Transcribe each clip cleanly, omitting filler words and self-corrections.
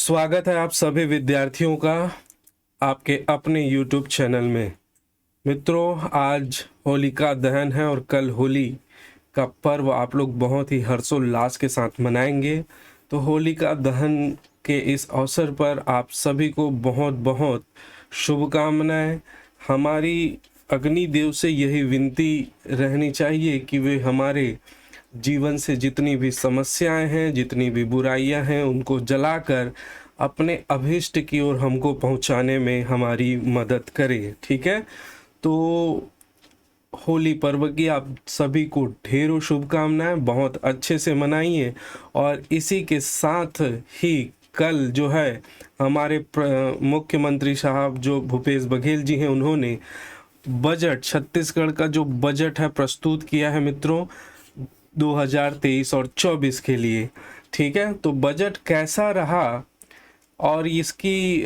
स्वागत है आप सभी विद्यार्थियों का आपके अपने YouTube चैनल में। मित्रों, आज होलिका दहन है और कल होली का पर्व आप लोग बहुत ही हर्षोल्लास के साथ मनाएंगे। तो होलिका दहन के इस अवसर पर आप सभी को बहुत बहुत शुभकामनाएं। हमारी अग्निदेव से यही विनती रहनी चाहिए कि वे हमारे जीवन से जितनी भी समस्याएं हैं, जितनी भी बुराइयां हैं, उनको जलाकर अपने अभीष्ट की ओर हमको पहुंचाने में हमारी मदद करे। ठीक है, तो होली पर्व की आप सभी को ढेरों शुभकामनाएं, बहुत अच्छे से मनाइए। और इसी के साथ ही कल जो है हमारे मुख्यमंत्री साहब जो भूपेश बघेल जी हैं, उन्होंने बजट, छत्तीसगढ़ का जो बजट है प्रस्तुत किया है मित्रों 2023 और 24 के लिए। ठीक है, तो बजट कैसा रहा और इसकी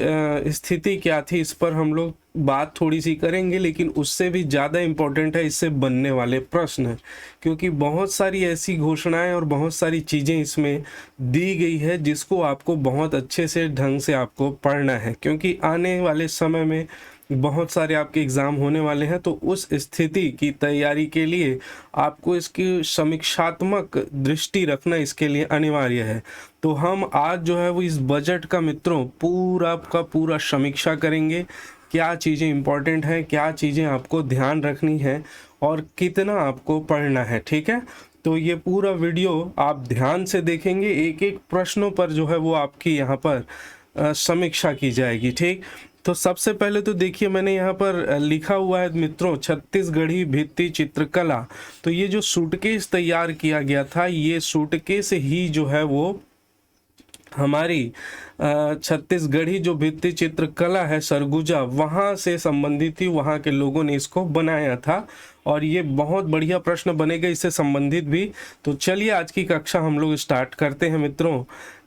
स्थिति क्या थी, इस पर हम लोग बात थोड़ी सी करेंगे। लेकिन उससे भी ज़्यादा इम्पोर्टेंट है इससे बनने वाले प्रश्न, क्योंकि बहुत सारी ऐसी घोषणाएं और बहुत सारी चीज़ें इसमें दी गई है जिसको आपको बहुत अच्छे से ढंग से आपको पढ़ना है, क्योंकि आने वाले समय में बहुत सारे आपके एग्ज़ाम होने वाले हैं। तो उस स्थिति की तैयारी के लिए आपको इसकी समीक्षात्मक दृष्टि रखना इसके लिए अनिवार्य है। तो हम आज जो है वो इस बजट का मित्रों पूरा का पूरा समीक्षा करेंगे। क्या चीज़ें इम्पोर्टेंट हैं, क्या चीज़ें आपको ध्यान रखनी है और कितना आपको पढ़ना है। ठीक है, तो ये पूरा वीडियो आप ध्यान से देखेंगे, एक एक प्रश्नों पर जो है वो आपकी यहाँ पर समीक्षा की जाएगी। ठीक, तो सबसे पहले तो देखिए मैंने यहाँ पर लिखा हुआ है मित्रों, छत्तीसगढ़ी भित्ति चित्रकला। तो ये जो सूटकेस तैयार किया गया था, ये सूटकेस ही जो है वो हमारी छत्तीसगढ़ी जो भित्ति चित्रकला है सरगुजा, वहाँ से संबंधित थी, वहाँ के लोगों ने इसको बनाया था। और ये बहुत बढ़िया प्रश्न बनेगा इससे संबंधित भी। तो चलिए आज की कक्षा हम लोग स्टार्ट करते हैं मित्रों।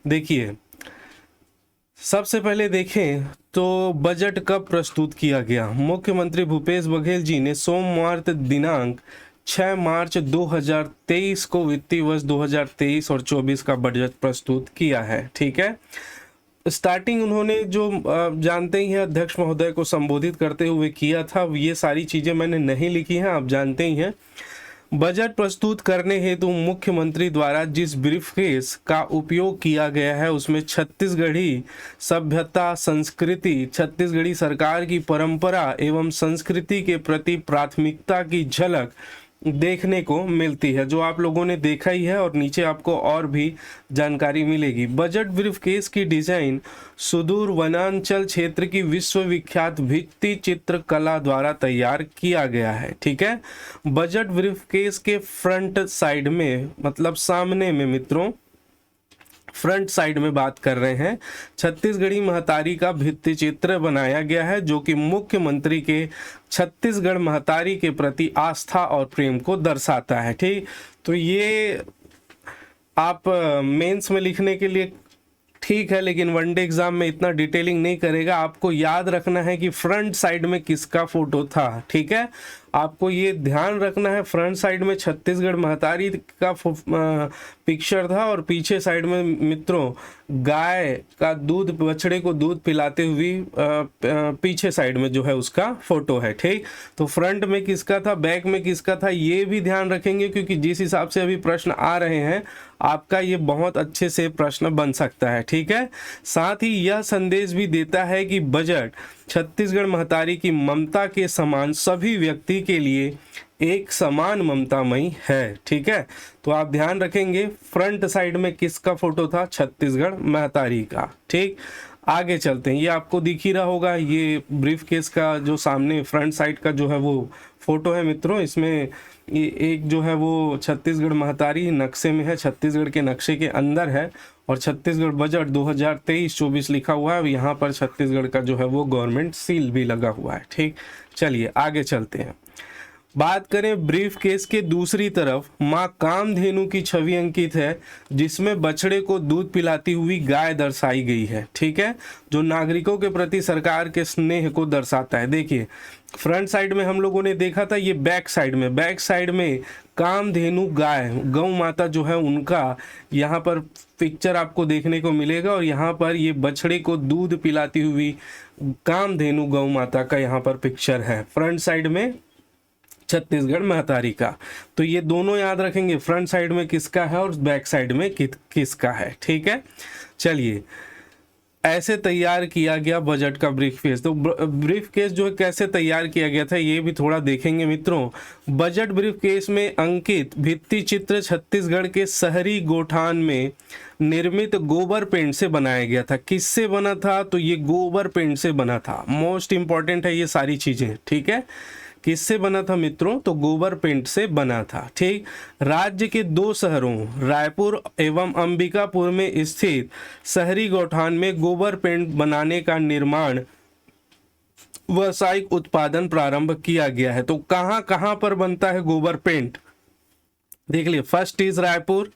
देखिए, सबसे पहले देखें तो बजट कब प्रस्तुत किया गया। मुख्यमंत्री भूपेश बघेल जी ने सोमवार दिनांक 6 मार्च 2023 को वित्तीय वर्ष 2023 और 24 का बजट प्रस्तुत किया है। ठीक है, स्टार्टिंग उन्होंने जो जानते ही हैं अध्यक्ष महोदय को संबोधित करते हुए किया था। ये सारी चीज़ें मैंने नहीं लिखी हैं, आप जानते ही हैं। बजट प्रस्तुत करने हेतु मुख्यमंत्री द्वारा जिस ब्रीफकेस का उपयोग किया गया है उसमें छत्तीसगढ़ी सभ्यता, संस्कृति, छत्तीसगढ़ी सरकार की परंपरा एवं संस्कृति के प्रति प्राथमिकता की झलक देखने को मिलती है, जो आप लोगों ने देखा ही है और नीचे आपको और भी जानकारी मिलेगी। बजट ब्रीफकेस की डिजाइन सुदूर वनांचल क्षेत्र की विश्वविख्यात भित्ति चित्रकला द्वारा तैयार किया गया है। ठीक है, बजट ब्रीफकेस के फ्रंट साइड में, मतलब सामने में मित्रों, फ्रंट साइड में बात कर रहे हैं, छत्तीसगढ़ी महतारी का भित्ति चित्र बनाया गया है, जो कि मुख्यमंत्री के छत्तीसगढ़ महतारी के प्रति आस्था और प्रेम को दर्शाता है। ठीक, तो ये आप मेंस में लिखने के लिए ठीक है, लेकिन वनडे एग्जाम में इतना डिटेलिंग नहीं करेगा। आपको याद रखना है कि फ्रंट साइड में किसका फोटो था। ठीक है, आपको ये ध्यान रखना है, फ्रंट साइड में छत्तीसगढ़ महतारी का पिक्चर था और पीछे साइड में मित्रों गाय का दूध, बछड़े को दूध पिलाते हुए पीछे साइड में जो है उसका फोटो है। ठीक, तो फ्रंट में किसका था, बैक में किसका था, ये भी ध्यान रखेंगे, क्योंकि जिस हिसाब से अभी प्रश्न आ रहे हैं आपका ये बहुत अच्छे से प्रश्न बन सकता है। ठीक है, साथ ही यह संदेश भी देता है कि बजट छत्तीसगढ़ महतारी की ममता के समान सभी व्यक्ति के लिए एक समान ममतामयी है। ठीक है, तो आप ध्यान रखेंगे फ्रंट साइड में किसका फोटो था, छत्तीसगढ़ महतारी का। ठीक, आगे चलते हैं। ये आपको दिख ही रहा होगा, ये ब्रीफ केस का जो सामने फ्रंट साइड का जो है वो फोटो है मित्रों। इसमें ये एक जो है वो छत्तीसगढ़ महतारी नक्शे में है, छत्तीसगढ़ के नक्शे के अंदर है, और छत्तीसगढ़ बजट 2023-24 लिखा हुआ है। यहाँ पर छत्तीसगढ़ का जो है वो गवर्नमेंट सील भी लगा हुआ है। ठीक, चलिए आगे चलते हैं। बात करें ब्रीफ केस के दूसरी तरफ माँ कामधेनु की छवि अंकित है, जिसमें बछड़े को दूध पिलाती हुई गाय दर्शाई गई है। ठीक है, जो नागरिकों के प्रति सरकार के स्नेह को दर्शाता है। देखिए, फ्रंट साइड में हम लोगों ने देखा था, ये बैक साइड में कामधेनु गाय, गौ माता जो है उनका यहाँ पर पिक्चर आपको देखने को मिलेगा। और यहाँ पर ये बछड़े को दूध पिलाती हुई कामधेनु गौ माता का यहाँ पर पिक्चर है। फ्रंट साइड में छत्तीसगढ़ महतारी का, तो ये दोनों याद रखेंगे, फ्रंट साइड में किसका है और बैक साइड में किसका है। ठीक है, चलिए ऐसे तैयार किया गया बजट का ब्रीफ केस। तो ब्रीफ केस जो है कैसे तैयार किया गया था ये भी थोड़ा देखेंगे मित्रों। बजट ब्रीफ केस में अंकित भित्ति चित्र छत्तीसगढ़ के शहरी गोठान में निर्मित गोबर पेंट से बनाया गया था। किससे बना था? तो ये गोबर पेंट से बना था। मोस्ट इंपॉर्टेंट है ये सारी चीजें। ठीक है, किससे बना था मित्रों? तो गोबर पेंट से बना था। ठीक, राज्य के 2 शहरों रायपुर एवं अंबिकापुर में स्थित शहरी गौठान में गोबर पेंट बनाने का निर्माण व्यावसायिक उत्पादन प्रारंभ किया गया है। तो कहां कहां पर बनता है गोबर पेंट? देख लिए, first is Raipur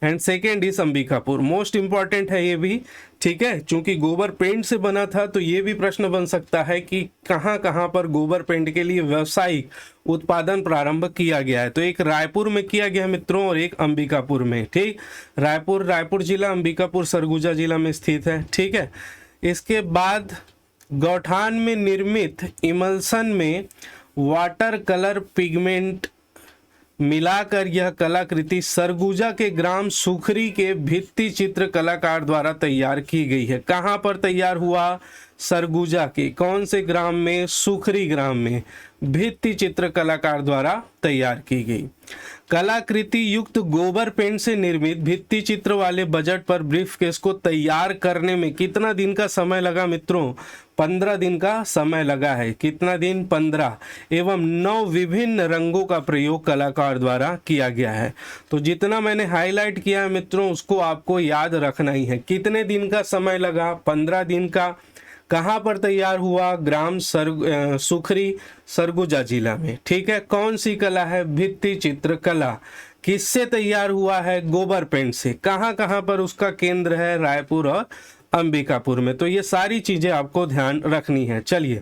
and second is Ambikapur. Most important है ये भी। ठीक है, चूंकि गोबर पेंट से बना था तो ये भी प्रश्न बन सकता है कि कहां कहां पर गोबर पेंट के लिए व्यावसायिक उत्पादन प्रारंभ किया गया है। तो एक रायपुर में किया गया मित्रों और एक अंबिकापुर में। ठीक, रायपुर जिला, अंबिकापुर सरगुजा जिला में स्थित है। ठीक है, इसके बाद गौठान में निर्मित इमल्सन में वाटर कलर पिगमेंट मिलाकर यह कलाकृति सरगुजा के ग्राम सुखरी के भित्ति चित्र कलाकार द्वारा तैयार की गई है। कहां पर तैयार हुआ? सरगुजा के कौन से ग्राम में? सुखरी ग्राम में भित्ति चित्र कलाकार द्वारा तैयार की गई। कलाकृति युक्त गोबर पेंट से निर्मित भित्ति चित्र वाले बजट पर ब्रीफ केस को तैयार करने में कितना दिन का समय लगा मित्रों? 15 दिन का समय लगा है। कितना दिन? 15। एवं 9 विभिन्न रंगों का प्रयोग कलाकार द्वारा किया गया है। तो जितना मैंने हाईलाइट किया है मित्रों उसको आपको याद रखना ही है। कितने दिन का समय लगा? 15 दिन का। कहाँ पर तैयार हुआ? ग्राम सुखरी सरगुजा जिला में। ठीक है, कौन सी कला है? भित्ति चित्र कला। किससे तैयार हुआ है? गोबर पेंट से। कहाँ कहाँ पर उसका केंद्र है? रायपुर और अंबिकापुर में। तो ये सारी चीजें आपको ध्यान रखनी है। चलिए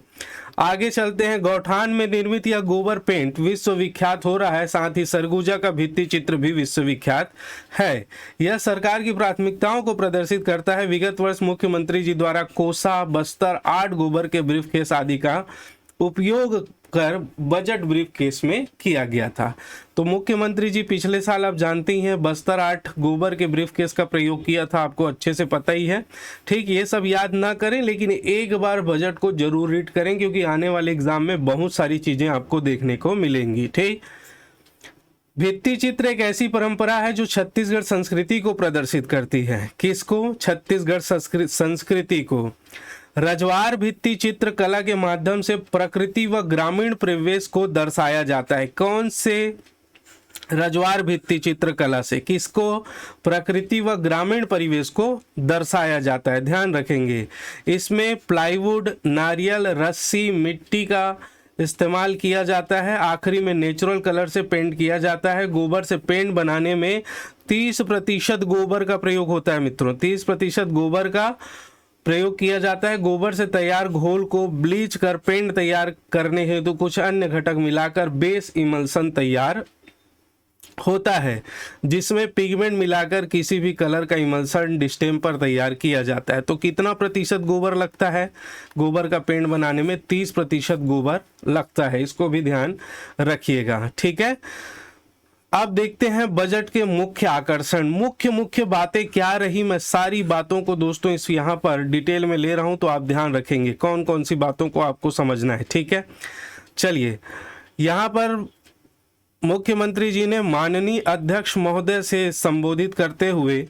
आगे चलते हैं। गौठान में निर्मित यह गोबर पेंट विश्वविख्यात हो रहा है, साथ ही सरगुजा का भित्ति चित्र भी विश्वविख्यात है। यह सरकार की प्राथमिकताओं को प्रदर्शित करता है। विगत वर्ष मुख्यमंत्री जी द्वारा कोसा, बस्तर, आर्ट गोबर के ब्रीफ केस आदि का उपयोग कर बजट ब्रीफ केस में किया गया था। तो मुख्यमंत्री जी पिछले साल आप जानते ही हैं बस्तर आर्ट गोबर के ब्रीफ केस का प्रयोग किया था, आपको अच्छे से पता ही है। ठीक, ये सब याद ना करें लेकिन एक बार बजट को जरूर रीड करें क्योंकि आने वाले एग्जाम में बहुत सारी चीजें आपको देखने को मिलेंगी। ठीक, भित्ति चित्र एक ऐसी परंपरा है जो छत्तीसगढ़ संस्कृति को प्रदर्शित करती है। किसको? छत्तीसगढ़ संस्कृति को। रजवार भित्ति चित्र कला के माध्यम से प्रकृति व ग्रामीण परिवेश को दर्शाया जाता है। कौन से? रजवार भित्ति चित्र कला से किसको? प्रकृति व ग्रामीण परिवेश को दर्शाया जाता है। ध्यान रखेंगे, इसमें प्लाईवुड, नारियल, रस्सी, मिट्टी का इस्तेमाल किया जाता है। आखिरी में नेचुरल कलर से पेंट किया जाता है। गोबर से पेंट बनाने में 30% गोबर का प्रयोग होता है मित्रों। 30% गोबर का प्रयोग किया जाता है। गोबर से तैयार घोल को ब्लीच कर पेंट तैयार करने हेतु कुछ अन्य घटक मिलाकर बेस इमल्सन तैयार होता है, जिसमें पिगमेंट मिलाकर किसी भी कलर का इमल्सन डिस्टेम्पर तैयार किया जाता है। तो कितना प्रतिशत गोबर लगता है? गोबर का पेंट बनाने में 30% गोबर लगता है। इसको भी ध्यान रखिएगा। ठीक है, अब देखते हैं बजट के मुख्य आकर्षण, मुख्य बातें क्या रही। मैं सारी बातों को दोस्तों इस यहाँ पर डिटेल में ले रहा हूं तो आप ध्यान रखेंगे कौन कौन सी बातों को आपको समझना है। ठीक है, चलिए यहाँ पर मुख्यमंत्री जी ने माननीय अध्यक्ष महोदय से संबोधित करते हुए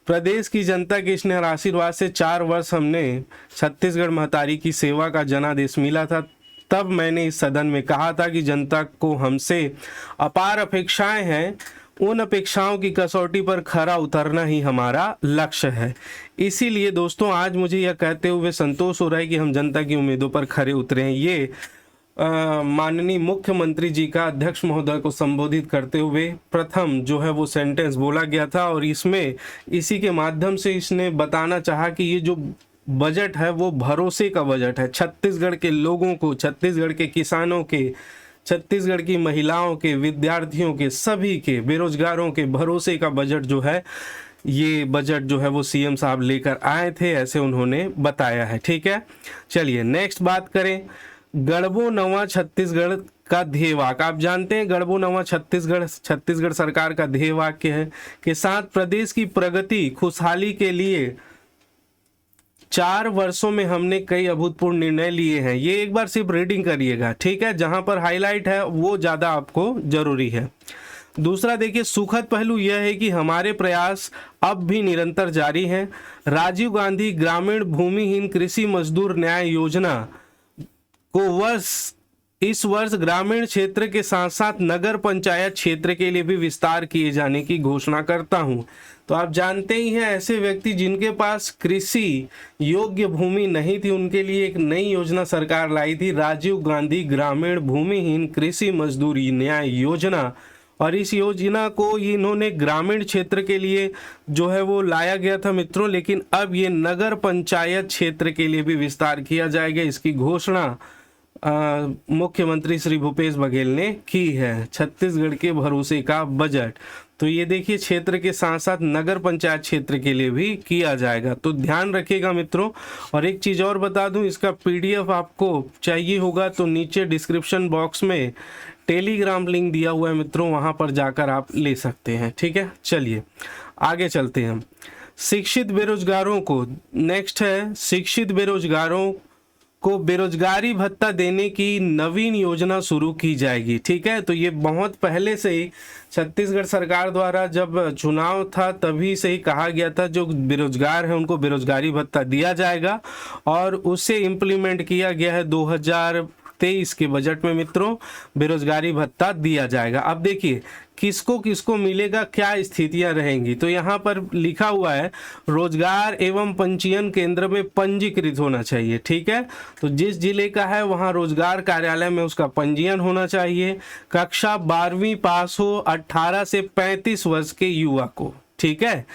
प्रदेश की जनता के स्नेह और आशीर्वाद से 4 वर्ष हमने छत्तीसगढ़ महतारी की सेवा का जनादेश मिला था। तब मैंने इस सदन में कहा था कि जनता को हमसे अपार अपेक्षाएं हैं, उन अपेक्षाओं की कसौटी पर खरा उतरना ही हमारा लक्ष्य है। इसीलिए दोस्तों आज मुझे यह कहते हुए संतोष हो रहा है कि हम जनता की उम्मीदों पर खरे उतरे हैं। ये माननीय मुख्यमंत्री जी का अध्यक्ष महोदय को संबोधित करते हुए प्रथम जो है वो सेंटेंस बोला गया था और इसमें इसी के माध्यम से इसने बताना चाहा कि ये जो बजट है वो भरोसे का बजट है। छत्तीसगढ़ के लोगों को, छत्तीसगढ़ के किसानों के, छत्तीसगढ़ की महिलाओं के, विद्यार्थियों के, सभी के, बेरोजगारों के भरोसे का बजट जो है ये बजट जो है वो सीएम साहब लेकर आए थे, ऐसे उन्होंने बताया है। ठीक है, चलिए नेक्स्ट बात करें। गढ़बो नवा छत्तीसगढ़ का ध्येय वाक्य, आप जानते हैं गढ़बो नवा छत्तीसगढ़ सरकार का ध्येय वाक्य है कि 7 प्रदेश की प्रगति खुशहाली के लिए 4 वर्षों में हमने कई अभूतपूर्व निर्णय लिए हैं। ये एक बार सिर्फ रीडिंग करिएगा, ठीक है, जहां पर हाईलाइट है वो ज़्यादा आपको जरूरी है। दूसरा देखिए, सुखद पहलू यह है कि हमारे प्रयास अब भी निरंतर जारी हैं। राजीव गांधी ग्रामीण भूमिहीन कृषि मजदूर न्याय योजना को इस वर्ष ग्रामीण क्षेत्र के साथ साथ नगर पंचायत क्षेत्र के लिए भी विस्तार किए जाने की घोषणा करता हूं। तो आप जानते ही हैं, ऐसे व्यक्ति जिनके पास कृषि योग्य भूमि नहीं थी, उनके लिए एक नई योजना सरकार लाई थी, राजीव गांधी ग्रामीण भूमिहीन कृषि मजदूर न्याय योजना। और इस योजना को इन्होंने ग्रामीण क्षेत्र के लिए जो है वो लाया गया था मित्रों, लेकिन अब ये नगर पंचायत क्षेत्र के लिए भी विस्तार किया जाएगा। इसकी घोषणा मुख्यमंत्री श्री भूपेश बघेल ने की है। छत्तीसगढ़ के भरोसे का बजट, तो ये देखिए क्षेत्र के साथ साथ नगर पंचायत क्षेत्र के लिए भी किया जाएगा, तो ध्यान रखिएगा मित्रों। और एक चीज़ और बता दूं, इसका पीडीएफ आपको चाहिए होगा तो नीचे डिस्क्रिप्शन बॉक्स में टेलीग्राम लिंक दिया हुआ है मित्रों, वहां पर जाकर आप ले सकते हैं। ठीक है, चलिए आगे चलते हैं। शिक्षित बेरोजगारों को, नेक्स्ट है, शिक्षित बेरोजगारों को बेरोजगारी भत्ता देने की नवीन योजना शुरू की जाएगी। ठीक है, तो ये बहुत पहले से ही छत्तीसगढ़ सरकार द्वारा जब चुनाव था तभी से ही कहा गया था जो बेरोजगार है उनको बेरोजगारी भत्ता दिया जाएगा, और उसे इम्प्लीमेंट किया गया है 2023 के बजट में मित्रों, बेरोजगारी भत्ता दिया जाएगा। अब देखिए किसको किसको मिलेगा, क्या स्थितियां रहेंगी, तो यहाँ पर लिखा हुआ है रोजगार एवं पंजीयन केंद्र में पंजीकृत होना चाहिए। ठीक है, तो जिस जिले का है वहाँ रोजगार कार्यालय में उसका पंजीयन होना चाहिए। कक्षा 12वीं पास हो 18 से 35 वर्ष के युवा को। ठीक है,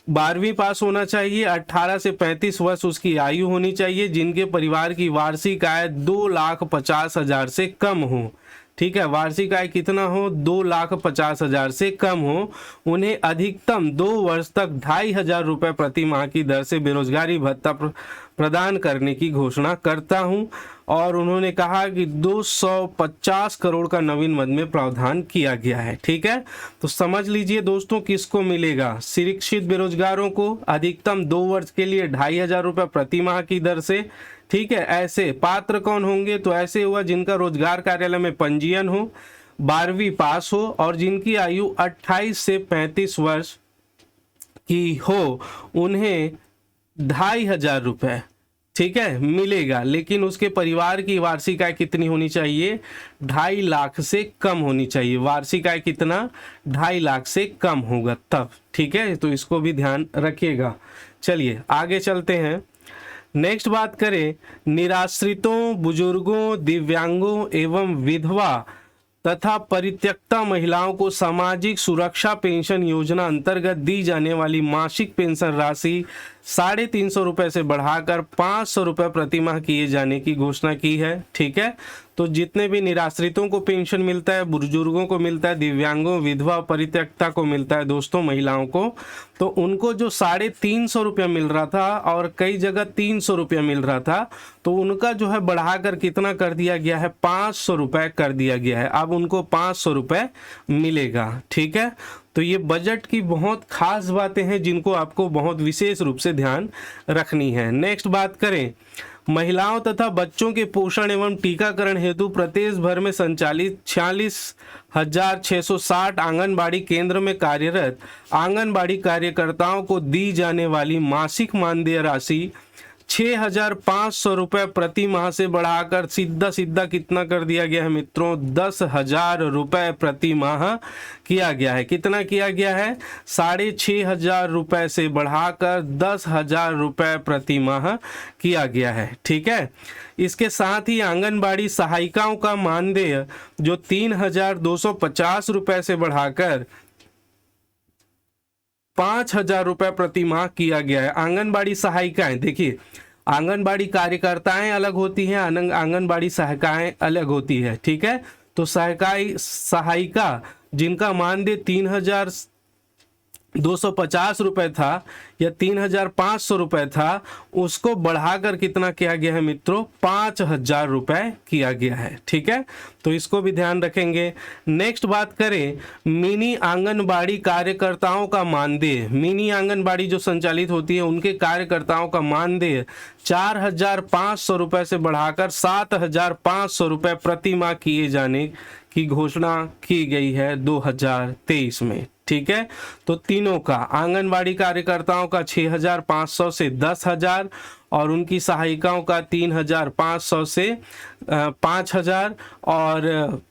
12वीं पास होना चाहिए, 18 से 35 वर्ष उसकी आयु होनी चाहिए, जिनके परिवार की वार्षिक आय 2,50,000 से कम हो। ठीक है, वार्षिक आय कितना हो, 2,50,000 से कम हो। उन्हें अधिकतम 2 वर्ष तक 2,500 रुपये प्रति माह की दर से बेरोजगारी भत्ता प्रदान करने की घोषणा करता हूं। और उन्होंने कहा कि 250 करोड़ का नवीन मद में प्रावधान किया गया है। ठीक है, तो समझ लीजिए दोस्तों किसको मिलेगा, शिक्षित बेरोजगारों को अधिकतम 2 वर्ष के लिए 2,500 रुपये प्रति माह की दर से। ठीक है, ऐसे पात्र कौन होंगे, तो ऐसे हुआ जिनका रोजगार कार्यालय में पंजीयन हो, 12वीं पास हो और जिनकी आयु 28 से 35 वर्ष की हो, उन्हें 2,500 रुपये, ठीक है, मिलेगा। लेकिन उसके परिवार की वार्षिक आय कितनी होनी चाहिए, 2.5 लाख से कम होनी चाहिए। वार्षिक आय कितना, 2.5 लाख से कम होगा तब। ठीक है, तो इसको भी ध्यान रखिएगा। चलिए आगे चलते हैं। नेक्स्ट बात करें, निराश्रितों, बुजुर्गों, दिव्यांगों एवं विधवा तथा परित्यक्ता महिलाओं को सामाजिक सुरक्षा पेंशन योजना अंतर्गत दी जाने वाली मासिक पेंशन राशि 350 रुपये से बढ़ाकर 500 रुपये प्रति माह किए जाने की घोषणा की है। ठीक है, तो जितने भी निराश्रितों को पेंशन मिलता है, बुजुर्गों को मिलता है, दिव्यांगों, विधवा, परित्यक्ता को मिलता है दोस्तों, महिलाओं को, तो उनको जो 350 रुपया मिल रहा था और कई जगह 300 रुपया मिल रहा था, तो उनका जो है बढ़ाकर कितना कर दिया गया है, 500 रुपये कर दिया गया है। अब उनको 500 रुपये मिलेगा। ठीक है, तो ये बजट की बहुत खास बातें हैं जिनको आपको बहुत विशेष रूप से ध्यान रखनी है। नेक्स्ट बात करें, महिलाओं तथा बच्चों के पोषण एवं टीकाकरण हेतु प्रदेश भर में संचालित 46,660 आंगनबाड़ी केंद्र में कार्यरत आंगनबाड़ी कार्यकर्ताओं को दी जाने वाली मासिक मानदेय राशि 6,500 रुपये प्रति माह से बढ़ाकर सीधा कितना कर दिया गया है मित्रों, 10,000 रुपये प्रति माह किया गया है। कितना किया गया है, 6,500 रुपये से बढ़ाकर 10,000 रुपये प्रति माह किया गया है। ठीक है, इसके साथ ही आंगनबाड़ी सहायिकाओं का मानदेय जो 3,250 रुपये से बढ़ाकर 5,000 रुपये प्रति माह किया गया है। आंगनबाड़ी सहायिकाएं, देखिए आंगनबाड़ी कार्यकर्ताएं अलग होती हैं, आंगनबाड़ी सहायिकाएं अलग होती है। ठीक है, तो सहायिका जिनका मानदेय 250 रुपये था या 3,500 रुपये था, उसको बढ़ाकर कितना किया गया है मित्रों, 5,000 रुपये किया गया है। ठीक है, तो इसको भी ध्यान रखेंगे। नेक्स्ट बात करें मिनी आंगनबाड़ी कार्यकर्ताओं का मानदेय। मिनी आंगनबाड़ी जो संचालित होती है उनके कार्यकर्ताओं का मानदेय 4,500 रुपये से बढ़ाकर 7,500 रुपये प्रति माह किए जाने की घोषणा की गई है 2023 में। ठीक है, तो तीनों का, आंगनबाड़ी कार्यकर्ताओं का 6,500 से 10,000 और उनकी सहायिकाओं का 3,500 से 5,000 और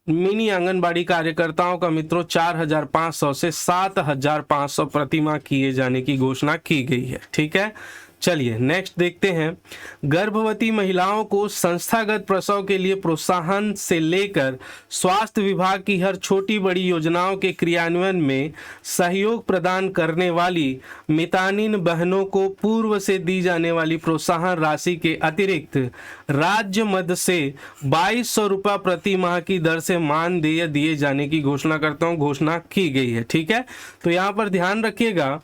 मिनी आंगनबाड़ी कार्यकर्ताओं का मित्रों 4,500 से 7,500 प्रति माह किए जाने की घोषणा की गई है। ठीक है, चलिए नेक्स्ट देखते हैं। गर्भवती महिलाओं को संस्थागत प्रसव के लिए प्रोत्साहन से लेकर स्वास्थ्य विभाग की हर छोटी बड़ी योजनाओं के क्रियान्वयन में सहयोग प्रदान करने वाली मितानिन बहनों को पूर्व से दी जाने वाली प्रोत्साहन राशि के अतिरिक्त राज्य मद से 2,200 रुपये प्रति माह की दर से मानदेय दिए जाने की घोषणा की गई है। ठीक है, तो यहाँ पर ध्यान रखिएगा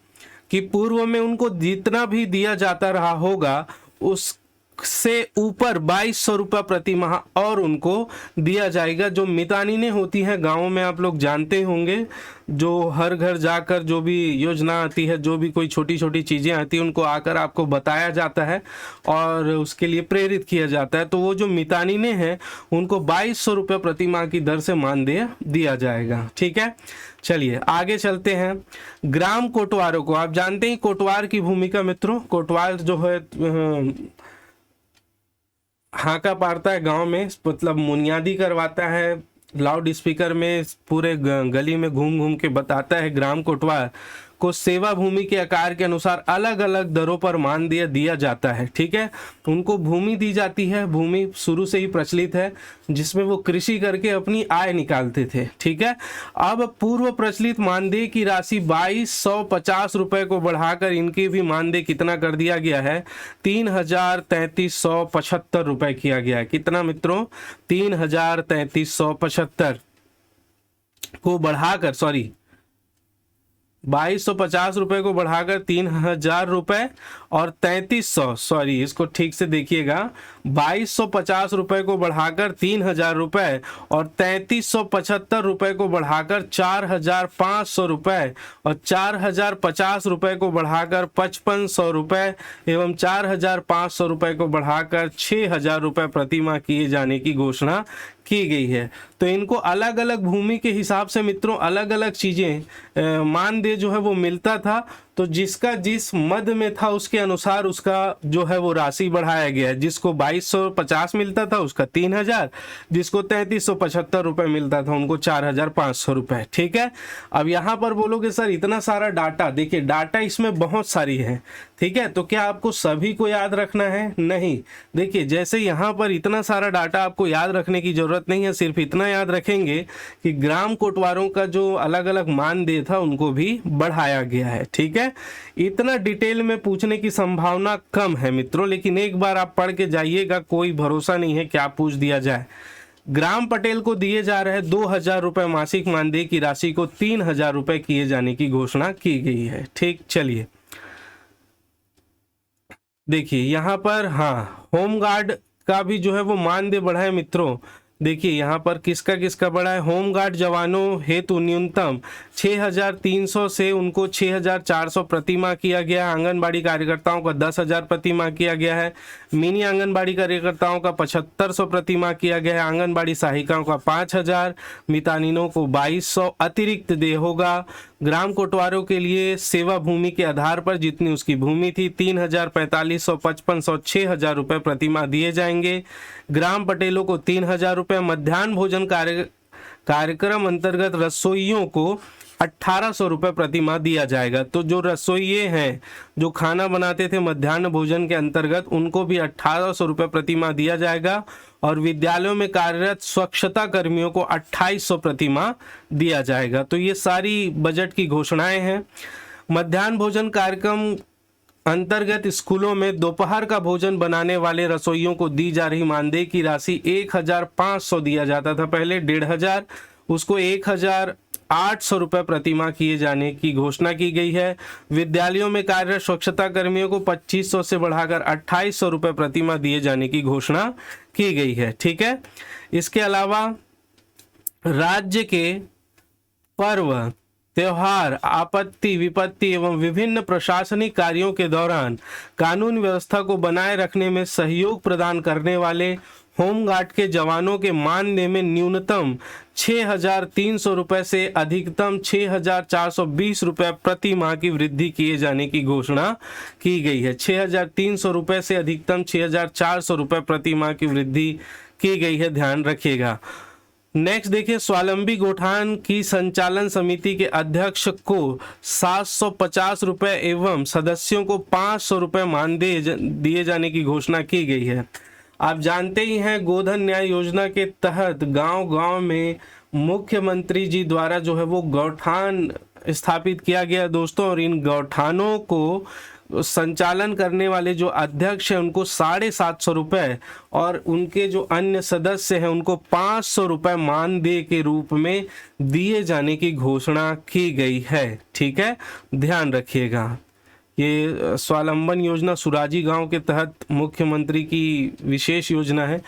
कि पूर्व में उनको जितना भी दिया जाता रहा होगा उससे ऊपर 2,200 रुपये प्रति माह और उनको दिया जाएगा। जो मितानिनें होती हैं गाँव में, आप लोग जानते होंगे, जो हर घर जाकर जो भी योजना आती है, जो भी कोई छोटी छोटी चीज़ें आती हैं उनको आकर आपको बताया जाता है और उसके लिए प्रेरित किया जाता है। तो वो जो मितानिनें हैं उनको 2,200 रुपये प्रति माह की दर से मानदेय दिया जाएगा। ठीक है, चलिए आगे चलते हैं। ग्राम कोटवारों को, आप जानते हैं कोटवार की भूमिका मित्रों, कोटवार जो है हाका पारता है गांव में, मतलब मुनियादी करवाता है, लाउड स्पीकर में पूरे गली में घूम घूम के बताता है। ग्राम कोटवार को सेवा भूमि के आकार के अनुसार अलग अलग दरों पर मानदेय दिया जाता है। ठीक है, उनको भूमि दी जाती है, भूमि शुरू से ही प्रचलित है जिसमें वो कृषि करके अपनी आय निकालते थे। ठीक है, अब पूर्व प्रचलित मानदेय की राशि 2,250 रुपये को बढ़ाकर इनकी भी मानदेय कितना कर दिया गया है, 3,3375 रुपये किया गया है। कितना मित्रों, 3,3375 को बढ़ाकर 2,250 रुपये को बढ़ाकर 3,000 रुपये और 3,300, इसको ठीक से देखिएगा, 2,250 रुपये को बढ़ाकर 3,000 रुपये और 3,375 रुपये को बढ़ाकर 4,500 रुपये और 4,050 रुपये को बढ़ाकर 5,500 रुपये एवं 4,500 रुपये को बढ़ाकर 6,000 रुपये प्रति माह किए जाने की घोषणा की गई है। तो इनको अलग अलग भूमि के हिसाब से मित्रों अलग अलग चीज़ें मानदेय जो है वो मिलता था। तो जिसका जिस मद में था उसके अनुसार उसका जो है वो राशि बढ़ाया गया है। जिसको 2,250 मिलता था उसका 3,000, जिसको 3,375 रुपये मिलता था उनको 4,500 रुपये। ठीक है, अब यहाँ पर बोलोगे सर इतना सारा डाटा, देखिए डाटा इसमें बहुत सारी है। ठीक है, तो क्या आपको सभी को याद रखना है? नहीं, देखिए जैसे यहाँ पर इतना सारा डाटा आपको याद रखने की जरूरत नहीं है, सिर्फ इतना याद रखेंगे कि ग्राम कोटवारों का जो अलग अलग मानदेय था उनको भी बढ़ाया गया है। ठीक है, इतना डिटेल में पूछने की संभावना कम है मित्रों, लेकिन एक बार आप पढ़ के जाइएगा, कोई भरोसा नहीं है क्या पूछ दिया जाए। ग्राम पटेल को दिए जा रहे 2,000 रुपये मासिक मानदेय की राशि को 3,000 रुपये किए जाने की घोषणा की गई है। ठीक, चलिए देखिए यहाँ पर, हाँ, होमगार्ड का भी जो है वो मानदेय बढ़ा है मित्रों। देखिए यहाँ पर किसका किसका बढ़ा है। होमगार्ड जवानों हेतु न्यूनतम 6,300 से उनको 6,400 प्रति माह किया गया है। आंगनबाड़ी कार्यकर्ताओं का 10,000 प्रति माह किया गया है। मिनी आंगनबाड़ी कार्यकर्ताओं का 7,500 प्रति माह किया गया है। आंगनबाड़ी सहायिकाओं का 5,000, मितानिनों को 2,200 अतिरिक्त देय होगा। ग्राम कोटवारों के लिए सेवा भूमि के आधार पर जितनी उसकी भूमि थी 3,000, 4,500, 5,500, 6,000 रुपये प्रति माह दिए जाएंगे। ग्राम पटेलों को 3,000 रुपये। मध्याह्न भोजन कार्यक्रम अंतर्गत रसोइयों को 1,800 रुपये प्रति माह दिया जाएगा। तो जो रसोइये हैं जो खाना बनाते थे मध्याह्न भोजन के अंतर्गत उनको भी 1,800 रुपये प्रति माह दिया जाएगा। और विद्यालयों में कार्यरत स्वच्छता कर्मियों को 2,800 प्रति माह दिया जाएगा। तो ये सारी बजट की घोषणाएं हैं। मध्याह्न भोजन कार्यक्रम अंतर्गत स्कूलों में दोपहर का भोजन बनाने वाले रसोइयों को दी जा रही मानदेय की राशि 1,500 दिया जाता था पहले, 1,500, उसको 1,000 800 रुपये प्रतिमाह किए जाने की घोषणा की गई है। विद्यालयों में कार्यरत स्वच्छता कर्मियों को 2500 से बढ़ाकर 2800 रुपये प्रतिमाह दिए जाने की घोषणा की गई है। ठीक है, इसके अलावा राज्य के पर्व, त्योहार, आपत्ति विपत्ति एवं विभिन्न प्रशासनिक कार्यों के दौरान कानून व्यवस्था को बनाए रखने में सहयोग प्रदान करने वाले होमगार्ड के जवानों के मानदेय में न्यूनतम 6,300 रुपये से अधिकतम 6,420 रुपये प्रति माह की वृद्धि किए जाने की घोषणा की गई है। 6,300 रुपये से अधिकतम 6,400 रुपये प्रति माह की वृद्धि की गई है, ध्यान रखिएगा। नेक्स्ट देखिए, स्वावलंबी गौठान की संचालन समिति के अध्यक्ष को 750 रुपये एवं सदस्यों को 500 रुपये मानदेय दिए जाने की घोषणा की गई है। आप जानते ही हैं, गोधन न्याय योजना के तहत गांव-गांव में मुख्यमंत्री जी द्वारा जो है वो गौठान स्थापित किया गया दोस्तों, और इन गौठानों को संचालन करने वाले जो अध्यक्ष हैं उनको 750 रुपये और उनके जो अन्य सदस्य हैं उनको 500 रुपये मानदेय के रूप में दिए जाने की घोषणा की गई है। ठीक है, ध्यान रखिएगा। ये स्वावलंबन योजना सुराजी गांव के तहत मुख्यमंत्री की विशेष योजना है।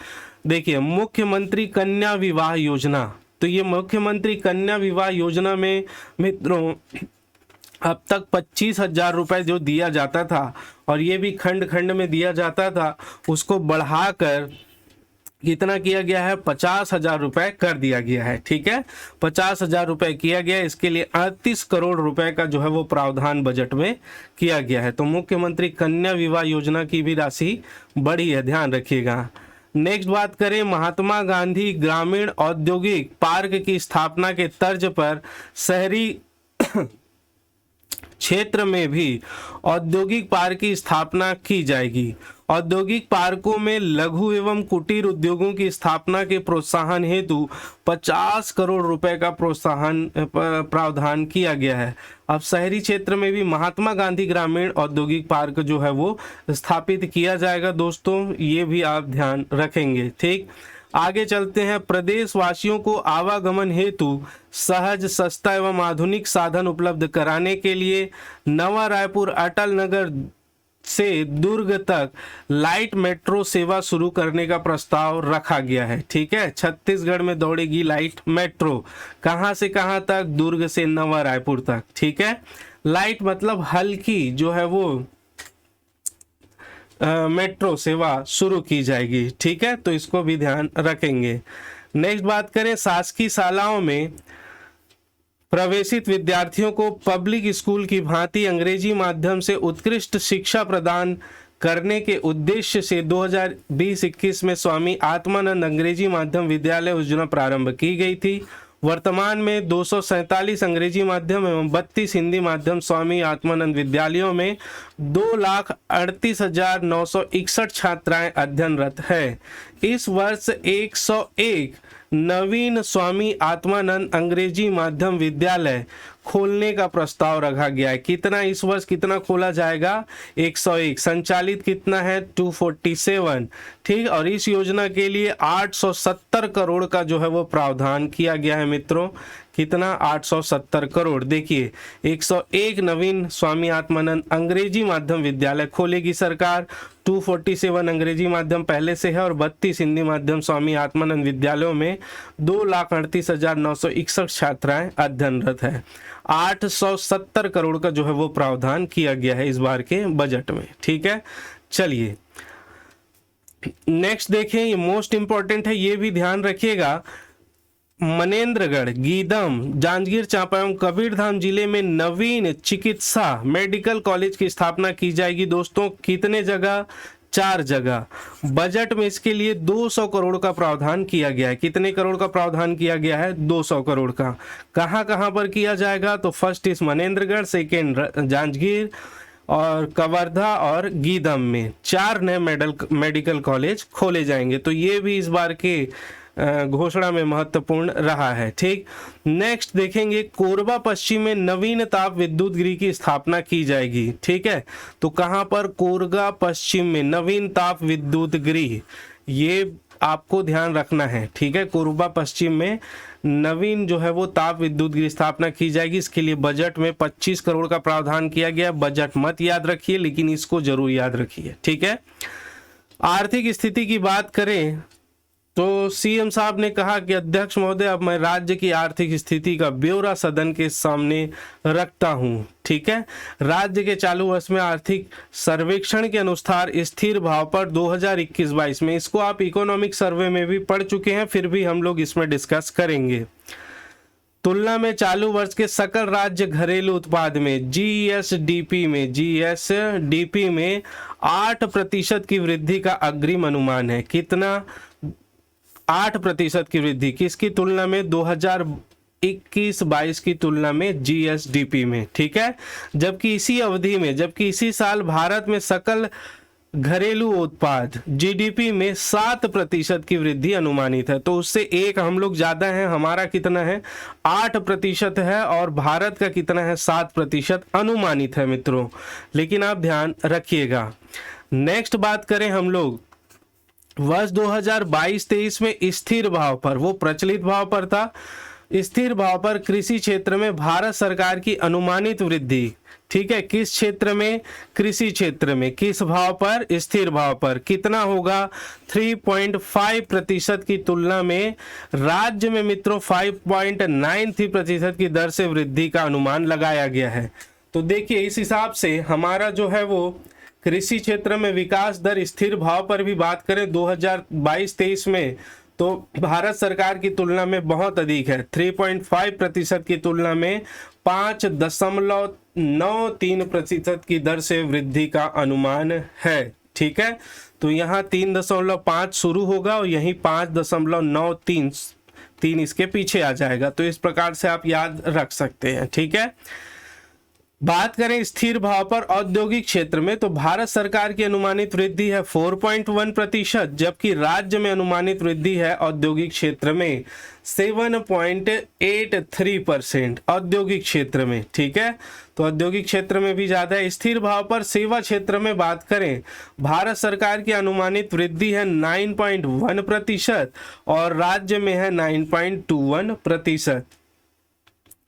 देखिए, मुख्यमंत्री कन्या विवाह योजना, तो ये मुख्यमंत्री कन्या विवाह योजना में मित्रों अब तक 25,000 रुपये जो दिया जाता था, और ये भी खंड खंड में दिया जाता था, उसको बढ़ाकर कितना किया गया है, 50,000 रुपये कर दिया गया है। ठीक है, 50,000 रुपये किया गया। इसके लिए 38 करोड़ रुपए का जो है वो प्रावधान बजट में किया गया है। तो मुख्यमंत्री कन्या विवाह योजना की भी राशि बढ़ी है, ध्यान रखिएगा। नेक्स्ट बात करें, महात्मा गांधी ग्रामीण औद्योगिक पार्क की स्थापना के तर्ज पर शहरी क्षेत्र में भी औद्योगिक पार्क की स्थापना की जाएगी। औद्योगिक पार्कों में लघु एवं कुटीर उद्योगों की स्थापना के प्रोत्साहन हेतु 50 करोड़ रुपए का प्रोत्साहन प्रावधान किया गया है। अब शहरी क्षेत्र में भी महात्मा गांधी ग्रामीण औद्योगिक पार्क जो है वो स्थापित किया जाएगा दोस्तों, ये भी आप ध्यान रखेंगे। ठीक, आगे चलते हैं। प्रदेश वासियों को आवागमन हेतु सहज, सस्ता एवं आधुनिक साधन उपलब्ध कराने के लिए नवा रायपुर अटल नगर से दुर्ग तक लाइट मेट्रो सेवा शुरू करने का प्रस्ताव रखा गया है। ठीक है, छत्तीसगढ़ में दौड़ेगी लाइट मेट्रो, कहां से कहां तक, दुर्ग से नवा रायपुर तक। ठीक है, लाइट मतलब हल्की जो है वो मेट्रो सेवा शुरू की जाएगी। ठीक है, तो इसको भी ध्यान रखेंगे। नेक्स्ट बात करें, शासकीय शालाओं में प्रवेशित विद्यार्थियों को पब्लिक स्कूल की भांति अंग्रेजी माध्यम से उत्कृष्ट शिक्षा प्रदान करने के उद्देश्य से 2020-21 में स्वामी आत्मानंद अंग्रेजी माध्यम विद्यालय योजना प्रारंभ की गई थी। वर्तमान में 247 अंग्रेजी माध्यम एवं 32 हिंदी माध्यम स्वामी आत्मानंद विद्यालयों में 2,38,961 छात्राएं अध्ययनरत है। इस वर्ष 101 नवीन स्वामी आत्मानंद अंग्रेजी माध्यम विद्यालय खोलने का प्रस्ताव रखा गया है। कितना इस वर्ष कितना खोला जाएगा, 101। संचालित कितना है, 247। ठीक, और इस योजना के लिए 870 करोड़ का जो है वो प्रावधान किया गया है मित्रों। कितना, 870 करोड़। देखिए, 101 नवीन स्वामी आत्मानंद अंग्रेजी माध्यम विद्यालय खोलेगी सरकार। 247 अंग्रेजी माध्यम पहले से है और 32 हिंदी माध्यम स्वामी आत्मानंद विद्यालयों में 2,38,961 छात्राएं अध्ययनरत है। 870 करोड़ का जो है वो प्रावधान किया गया है इस बार के बजट में। ठीक है, चलिए नेक्स्ट देखें, ये मोस्ट इंपॉर्टेंट है, ये भी ध्यान रखिएगा। मनेन्द्रगढ़, गीदम, जांजगीर चांपा एवं कबीरधाम जिले में नवीन चिकित्सा मेडिकल कॉलेज की स्थापना की जाएगी दोस्तों। कितने जगह, 4 जगह। बजट में इसके लिए 200 करोड़ का प्रावधान किया गया है। कितने करोड़ का प्रावधान किया गया है, 200 करोड़ का। कहां कहां पर किया जाएगा, तो फर्स्ट इस मनेन्द्रगढ़, सेकेंड जांजगीर और कवर्धा और गीदम में 4 नए मेडिकल कॉलेज खोले जाएंगे। तो ये भी इस बार के घोषणा में महत्वपूर्ण रहा है। ठीक, नेक्स्ट देखेंगे, कोरबा पश्चिम में नवीन ताप विद्युत गृह की स्थापना की जाएगी। ठीक है, तो कहां पर, कोरबा पश्चिम में नवीन ताप विद्युत गृह, ये आपको ध्यान रखना है, ठीक है। कोरबा पश्चिम में नवीन जो है वो ताप विद्युत की स्थापना की जाएगी। इसके लिए बजट में 25 करोड़ का प्रावधान किया गया। बजट मत याद रखिए, लेकिन इसको जरूर याद रखिए, ठीक है। आर्थिक स्थिति की बात करें तो सीएम साहब ने कहा कि अध्यक्ष महोदय, अब मैं राज्य की आर्थिक स्थिति का ब्यौरा सदन के सामने रखता हूं, ठीक है। राज्य के चालू वर्ष में आर्थिक सर्वेक्षण के अनुसार स्थिर भाव पर 2021-22 में, इसको आप इकोनॉमिक सर्वे में भी पढ़ चुके हैं, फिर भी हम लोग इसमें डिस्कस करेंगे। तुलना में चालू वर्ष के सकल राज्य घरेलू उत्पाद में जीएसडीपी में 8% की वृद्धि का अग्रिम अनुमान है। कितना? 8% की वृद्धि किसकी तुलना में? 2021-22 की तुलना में जीएसडीपी में, ठीक है। जबकि इसी साल भारत में सकल घरेलू उत्पाद जीडीपी में 7% की वृद्धि अनुमानित है। तो उससे एक हम लोग ज्यादा है। हमारा कितना है? 8% है और भारत का कितना है? 7% अनुमानित है मित्रों, लेकिन आप ध्यान रखिएगा। नेक्स्ट बात करें हम लोग वर्ष 2022-23 में स्थिर भाव पर, वो प्रचलित भाव पर था, स्थिर भाव पर कृषि क्षेत्र में भारत सरकार की अनुमानित वृद्धि, ठीक है। किस क्षेत्र में? कृषि क्षेत्र में। किस भाव पर? स्थिर भाव पर। कितना होगा? 3.5% की तुलना में राज्य में मित्रों 5.93% की दर से वृद्धि का अनुमान लगाया गया है। तो देखिए, इस हिसाब से हमारा जो है वो कृषि क्षेत्र में विकास दर स्थिर भाव पर भी बात करें 2022-23 में, तो भारत सरकार की तुलना में बहुत अधिक है। 3.5% की तुलना में 5.93% की दर से वृद्धि का अनुमान है, ठीक है। तो यहाँ 3.5 शुरू होगा और यहीं 5.93 इसके पीछे आ जाएगा। तो इस प्रकार से आप याद रख सकते हैं, ठीक है। बात करें स्थिर भाव पर औद्योगिक क्षेत्र में, तो भारत सरकार की अनुमानित वृद्धि है 4.1%, जबकि राज्य में अनुमानित वृद्धि है औद्योगिक क्षेत्र में 7.83% औद्योगिक क्षेत्र में, ठीक है। तो औद्योगिक क्षेत्र में भी ज्यादा है। स्थिर भाव पर सेवा क्षेत्र में बात करें, भारत सरकार की अनुमानित वृद्धि है 9.1% और राज्य में है 9.21%,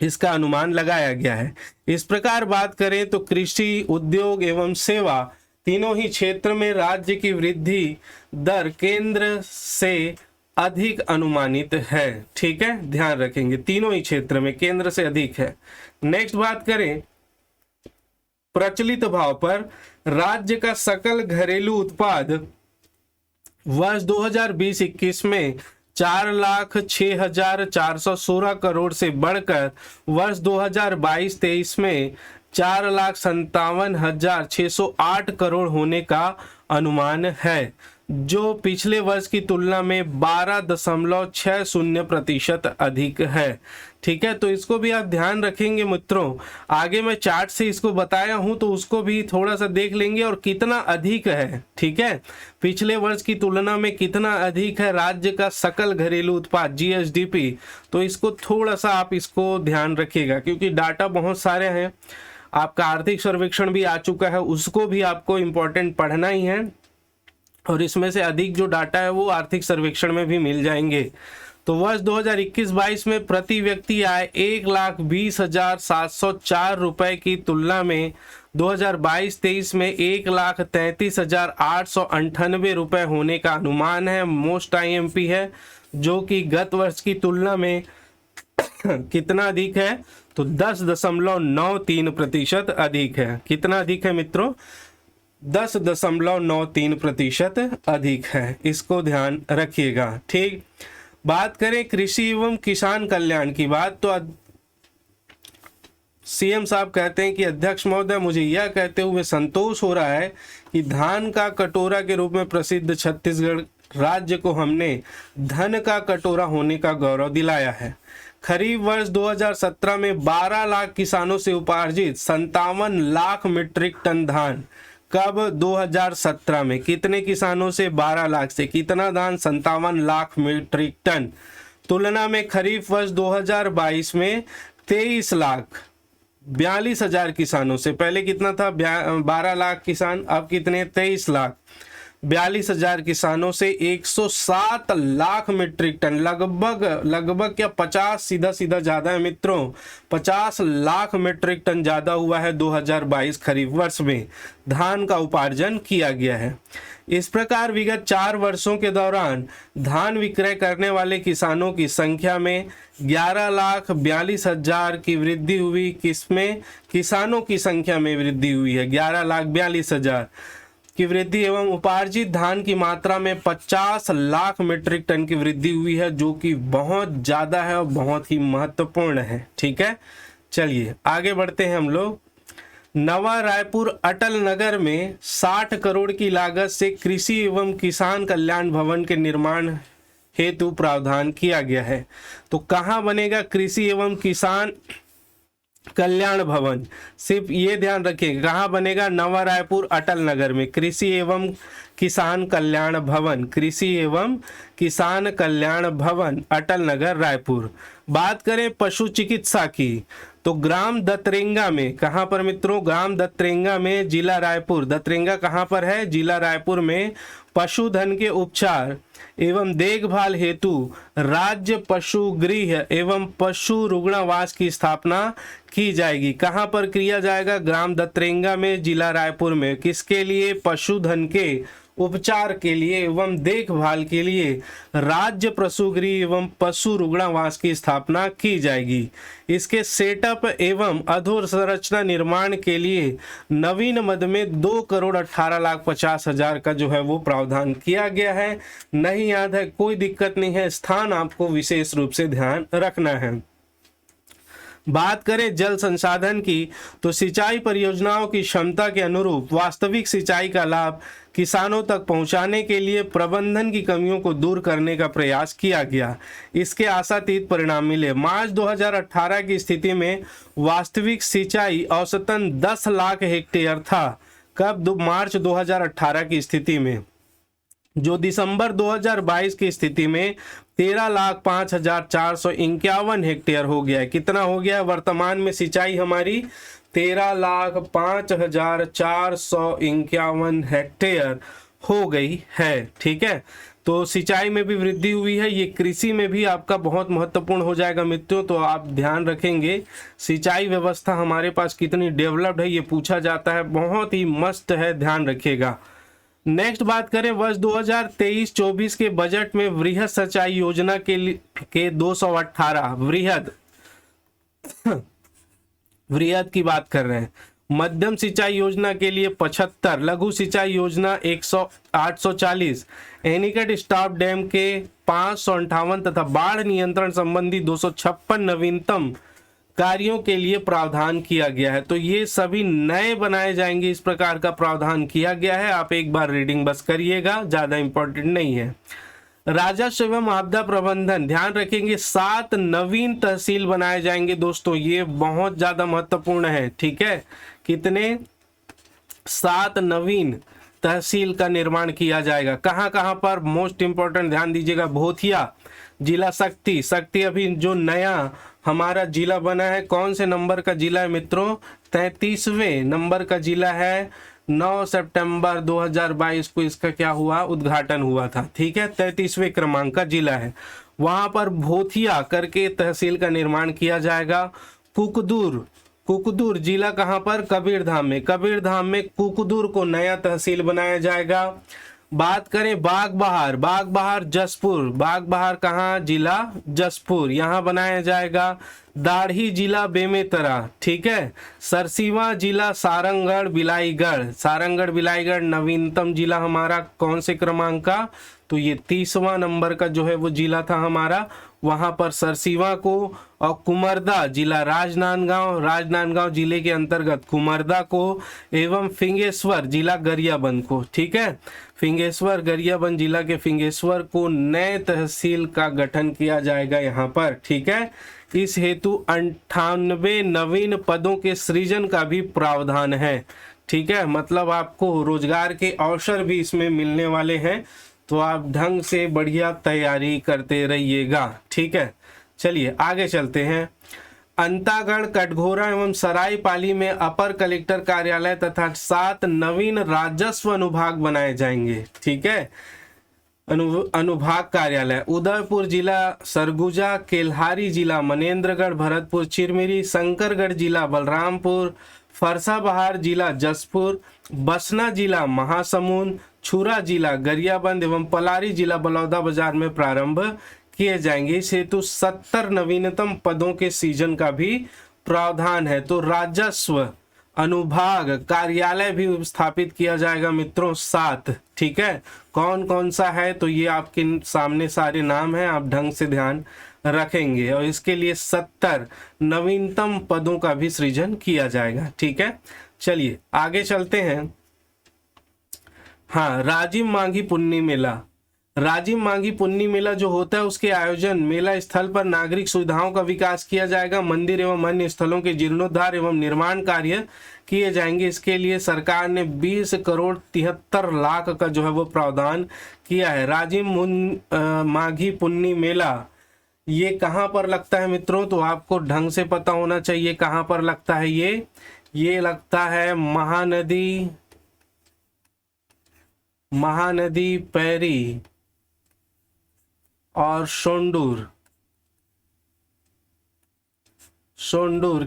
इसका अनुमान लगाया गया है। इस प्रकार बात करें तो कृषि, उद्योग एवं सेवा तीनों ही क्षेत्र में राज्य की वृद्धि दर केंद्र से अधिक अनुमानित है, ठीक है। ध्यान रखेंगे, तीनों ही क्षेत्र में केंद्र से अधिक है। नेक्स्ट बात करें प्रचलित भाव पर, राज्य का सकल घरेलू उत्पाद वर्ष 2020-21 में 4,06,416 करोड़ से बढ़कर वर्ष 2022-23 में 4,57,608 करोड़ होने का अनुमान है, जो पिछले वर्ष की तुलना में 12.60% अधिक है, ठीक है। तो इसको भी आप ध्यान रखेंगे मित्रों। आगे मैं चार्ट से इसको बताया हूं तो उसको भी थोड़ा सा देख लेंगे और कितना अधिक है, ठीक है। पिछले वर्ष की तुलना में कितना अधिक है राज्य का सकल घरेलू उत्पाद जीएसडीपी, तो इसको थोड़ा सा आप इसको ध्यान रखिएगा, क्योंकि डाटा बहुत सारे हैं। आपका आर्थिक सर्वेक्षण भी आ चुका है, उसको भी आपको इम्पोर्टेंट पढ़ना ही है, और इसमें से अधिक जो डाटा है वो आर्थिक सर्वेक्षण में भी मिल जाएंगे। तो वर्ष 2021-22 में प्रति व्यक्ति आय 1,20,704 रुपए की तुलना में 2022-23 में 1,33,898 रुपए होने का अनुमान है। मोस्ट आईएमपी है, जो कि गत वर्ष की तुलना में कितना अधिक है? तो 10.93% अधिक है। कितना अधिक है मित्रों? 10.93% अधिक है। इसको ध्यान रखिएगा, ठीक। बात करें कृषि एवं किसान कल्याण की बात, तो सीएम साहब कहते हैं कि अध्यक्ष महोदय, मुझे यह कहते हुए संतोष हो रहा है कि धान का कटोरा के रूप में प्रसिद्ध छत्तीसगढ़ राज्य को हमने धन का कटोरा होने का गौरव दिलाया है। खरीफ वर्ष 2017 में 12 लाख किसानों से उपार्जित 57 लाख मीट्रिक टन धान, कब? 2017 में। कितने किसानों से? 12 लाख से। कितना धान? 57 लाख मीट्रिक टन। तुलना में खरीफ वर्ष 2022 में 23,42,000 किसानों से। पहले कितना था? 12 लाख किसान, अब कितने? 23 लाख। 42,000 किसानों से 107 लाख मीट्रिक टन, लगभग क्या 50 सीधा ज्यादा है मित्रों, 50 लाख मीट्रिक टन ज्यादा हुआ है 2022 खरीफ वर्ष में धान का उपार्जन किया गया है। इस प्रकार विगत 4 वर्षों के दौरान धान विक्रय करने वाले किसानों की संख्या में 11,42,000 की वृद्धि हुई। किसमें? किसानों की संख्या में वृद्धि हुई है, 11,42,000 की वृद्धि एवं उपार्जित धान की मात्रा में 50 लाख मीट्रिक टन की वृद्धि हुई है, जो कि बहुत ज्यादा है और बहुत ही महत्वपूर्ण है। ठीक है, चलिए आगे बढ़ते हैं हम लोग। नवा रायपुर अटल नगर में 60 करोड़ की लागत से कृषि एवं किसान कल्याण भवन के निर्माण हेतु प्रावधान किया गया है। तो कहाँ बनेगा कृषि एवं किसान कल्याण भवन? सिर्फ ये ध्यान रखिए, कहाँ बनेगा? नवा रायपुर अटल नगर में कृषि एवं किसान कल्याण भवन, कृषि एवं किसान कल्याण भवन अटल नगर रायपुर। बात करें पशु चिकित्सा की तो ग्राम दत्रेंगा में, कहाँ पर मित्रों? ग्राम दत्रेंगा में, जिला रायपुर। दत्रेंगा कहाँ पर है? जिला रायपुर में। पशुधन के उपचार एवं देखभाल हेतु राज्य पशु गृह एवं पशु रुग्णावास की स्थापना की जाएगी। कहाँ पर किया जाएगा? ग्राम दत्रेंगा में, जिला रायपुर में। किसके लिए? पशुधन के उपचार के लिए एवं देखभाल के लिए राज्य पशु गृह एवं पशु रुग्णावास की स्थापना की जाएगी। इसके सेटअप एवं अधोसंरचना निर्माण के लिए नवीन मद में 2,18,50,000 का जो है वो प्रावधान किया गया है। नहीं याद है कोई दिक्कत नहीं है, स्थान आपको विशेष रूप से ध्यान रखना है। बात करें जल संसाधन की तो सिंचाई परियोजनाओं की क्षमता के अनुरूप वास्तविक सिंचाई का लाभ किसानों तक पहुंचाने के लिए प्रबंधन की कमियों को दूर करने का प्रयास किया गया। इसके आशातीत परिणाम मिले। मार्च 2018 की स्थिति में वास्तविक सिंचाई औसतन 10 लाख हेक्टेयर था। कब? मार्च 2018 की स्थिति में, जो दिसंबर 2022 की स्थिति में 13,05,451 हेक्टेयर हो गया है। कितना हो गया है? वर्तमान में सिंचाई हमारी 13,05,451 हेक्टेयर हो गई है। ठीक है, तो सिंचाई में भी वृद्धि हुई है। ये कृषि में भी आपका बहुत महत्वपूर्ण हो जाएगा मित्रों, तो आप ध्यान रखेंगे सिंचाई व्यवस्था हमारे पास कितनी डेवलप्ड है, ये पूछा जाता है, बहुत ही मस्त है, ध्यान रखिएगा। नेक्स्ट बात करें वर्ष 2023-24 के बजट में वृहद सिंचाई योजना के 218 वृहद की बात कर रहे हैं। मध्यम सिंचाई योजना के लिए 75, लघु सिंचाई योजना 840, एनीकट स्टॉप डैम के 558 तथा बाढ़ नियंत्रण संबंधी 256 नवीनतम कार्यों के लिए प्रावधान किया गया है। तो ये सभी नए बनाए जाएंगे, इस प्रकार का प्रावधान किया गया है। आप एक बार रीडिंग बस करिएगा, ज्यादा इंपॉर्टेंट नहीं है। राजस्व एवं आपदा प्रबंधन, ध्यान रखेंगे 7 नवीन तहसील बनाए जाएंगे दोस्तों, ये बहुत ज्यादा महत्वपूर्ण है। ठीक है, कितने? 7 नवीन तहसील का निर्माण किया जाएगा। कहाँ कहाँ पर? मोस्ट इंपॉर्टेंट ध्यान दीजिएगा, भोथिया जिला शक्ति अभी जो नया हमारा जिला बना है, कौन से नंबर का जिला है मित्रों? 33वें नंबर का जिला है। 9 सितंबर 2022 को इसका क्या हुआ? उद्घाटन हुआ था। ठीक है, 33वें क्रमांक का जिला है। वहां पर भोथिया करके तहसील का निर्माण किया जाएगा। कुकदूर जिला कहां पर? कबीरधाम में कुकदूर को नया तहसील बनाया जाएगा। बात करें बाग बहार जसपुर कहाँ? जिला जसपुर, यहाँ बनाया जाएगा। दाढ़ी जिला बेमेतरा। ठीक है, सरसीवा जिला सारंगगढ़ बिलाईगढ़ नवीनतम जिला हमारा कौन से क्रमांक का? तो ये 30वां नंबर का जो है वो जिला था हमारा, वहां पर सरसीवा को। और कुमरदा जिला राजनांदगांव जिले के अंतर्गत कुमरदा को, एवं फिंगेश्वर जिला गरियाबंद को। ठीक है, गरियाबंद जिला के फिंगेश्वर को नए तहसील का गठन किया जाएगा यहाँ पर। ठीक है, इस हेतु 98 नवीन पदों के सृजन का भी प्रावधान है। ठीक है, मतलब आपको रोजगार के अवसर भी इसमें मिलने वाले हैं, तो आप ढंग से बढ़िया तैयारी करते रहिएगा। ठीक है, चलिए आगे चलते हैं। अंतागढ़, कटघोरा एवं सरायपाली में अपर कलेक्टर कार्यालय तथा 7 नवीन राजस्व अनुभाग बनाए जाएंगे। ठीक है, अनुभाग कार्यालय उदयपुर जिला सरगुजा, केल्हारी जिला मनेन्द्रगढ़, भरतपुर चिरमिरी, शंकरगढ़ जिला बलरामपुर, फरसाबहार जिला जसपुर, बसना जिला महासमुंद, छुरा जिला गरियाबंद एवं पलारी जिला बलौदाबाजार में प्रारंभ किए जाएंगे। इस हेतु 70 नवीनतम पदों के सीजन का भी प्रावधान है। तो राजस्व अनुभाग कार्यालय भी स्थापित किया जाएगा मित्रों 7। ठीक है, कौन कौन सा है तो ये आपके सामने सारे नाम हैं, आप ढंग से ध्यान रखेंगे। और इसके लिए 70 नवीनतम पदों का भी सृजन किया जाएगा। ठीक है, चलिए आगे चलते हैं। हाँ, राजिम माघी पुन्नी मेला। राजिम माघी पुन्नी मेला जो होता है उसके आयोजन मेला स्थल पर नागरिक सुविधाओं का विकास किया जाएगा। मंदिर एवं अन्य स्थलों के जीर्णोद्धार एवं निर्माण कार्य किए जाएंगे। इसके लिए सरकार ने 20 करोड़ 73 लाख का जो है वो प्रावधान किया है। राजिम माघी पुन्नी मेला ये कहाँ पर लगता है मित्रों, तो आपको ढंग से पता होना चाहिए कहाँ पर लगता है। ये लगता है महानदी पैरी और सोंडूर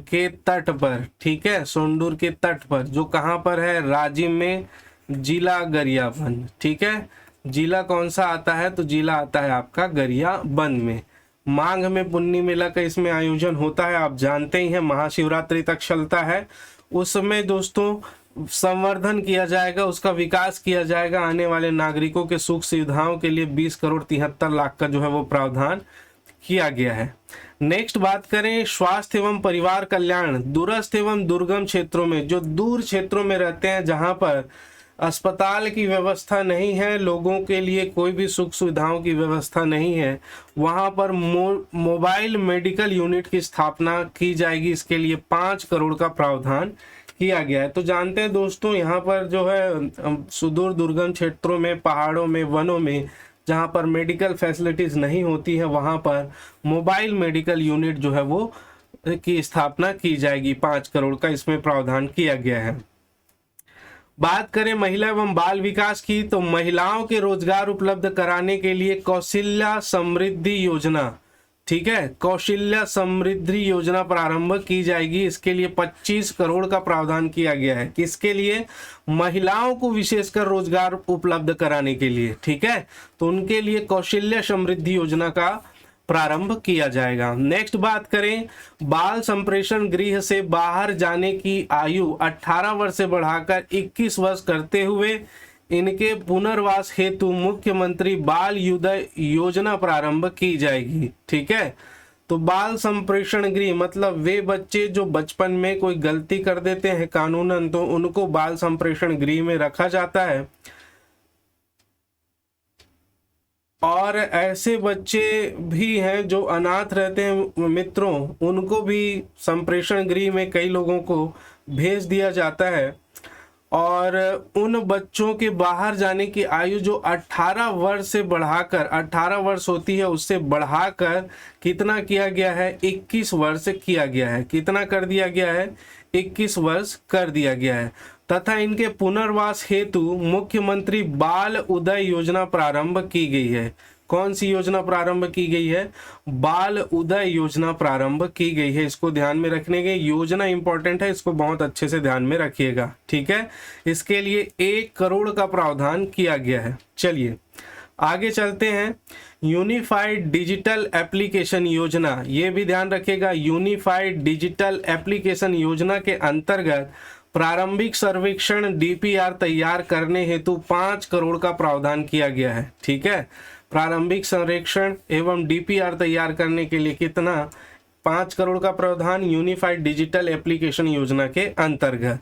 के तट पर। ठीक है, सोंडूर के तट पर जो कहाँ पर है, राजिम में, जिला गरियाबंद। ठीक है, जिला कौन सा आता है तो जिला आता है आपका गरियाबंद में। माघ में पुन्नी मेला का इसमें आयोजन होता है, आप जानते ही हैं, महाशिवरात्रि तक चलता है। उसमें दोस्तों संवर्धन किया जाएगा, उसका विकास किया जाएगा। आने वाले नागरिकों के सुख सुविधाओं के लिए 20 करोड़ 73 लाख का जो है वो प्रावधान किया गया है। नेक्स्ट बात करें स्वास्थ्य एवं परिवार कल्याण। दूरस्थ एवं दुर्गम क्षेत्रों में, जो दूर क्षेत्रों में रहते हैं जहां पर अस्पताल की व्यवस्था नहीं है, लोगों के लिए कोई भी सुख सुविधाओं की व्यवस्था नहीं है, वहां पर मोबाइल मेडिकल यूनिट की स्थापना की जाएगी। इसके लिए 5 करोड़ का प्रावधान किया गया है। तो जानते हैं दोस्तों, यहाँ पर जो है सुदूर दुर्गम क्षेत्रों में, पहाड़ों में, वनों में जहाँ पर मेडिकल फैसिलिटीज नहीं होती है, वहाँ पर मोबाइल मेडिकल यूनिट जो है वो की स्थापना की जाएगी। 5 करोड़ का इसमें प्रावधान किया गया है। बात करें महिला एवं बाल विकास की, तो महिलाओं के रोजगार उपलब्ध कराने के लिए कौशल्या समृद्धि योजना, ठीक है, कौशल्या समृद्धि योजना प्रारंभ की जाएगी। इसके लिए 25 करोड़ का प्रावधान किया गया है। किसके लिए? महिलाओं को विशेषकर रोजगार उपलब्ध कराने के लिए। ठीक है, तो उनके लिए कौशल्या समृद्धि योजना का प्रारंभ किया जाएगा। नेक्स्ट बात करें, बाल संप्रेषण गृह से बाहर जाने की आयु 18 वर्ष से बढ़ाकर 21 वर्ष करते हुए इनके पुनर्वास हेतु मुख्यमंत्री बाल युदय योजना प्रारंभ की जाएगी। ठीक है, तो बाल संप्रेषण गृह मतलब वे बच्चे जो बचपन में कोई गलती कर देते हैं कानूनन, तो उनको बाल संप्रेषण गृह में रखा जाता है। और ऐसे बच्चे भी हैं जो अनाथ रहते हैं मित्रों, उनको भी संप्रेषण गृह में कई लोगों को भेज दिया जाता है। और उन बच्चों के बाहर जाने की आयु जो 18 वर्ष से बढ़ाकर, 18 वर्ष होती है उससे बढ़ाकर कितना किया गया है? 21 वर्ष किया गया है। कितना कर दिया गया है? 21 वर्ष कर दिया गया है। तथा इनके पुनर्वास हेतु मुख्यमंत्री बाल उदय योजना प्रारंभ की गई है। कौन सी योजना प्रारंभ की गई है? बाल उदय योजना प्रारंभ की गई है। इसको ध्यान में रखने के, योजना इंपॉर्टेंट है, इसको बहुत अच्छे से ध्यान में रखिएगा। ठीक है, इसके लिए 1 करोड़ का प्रावधान किया गया है। चलिए आगे चलते हैं। यूनिफाइड डिजिटल एप्लीकेशन योजना, ये भी ध्यान रखिएगा। यूनिफाइड डिजिटल एप्लीकेशन योजना के अंतर्गत प्रारंभिक सर्वेक्षण डीपीआर तैयार करने हेतु 5 करोड़ का प्रावधान किया गया है। ठीक है, प्रारंभिक सर्वेक्षण एवं डीपीआर तैयार करने के लिए कितना? 5 करोड़ का प्रावधान यूनिफाइड डिजिटल एप्लीकेशन योजना के अंतर्गत।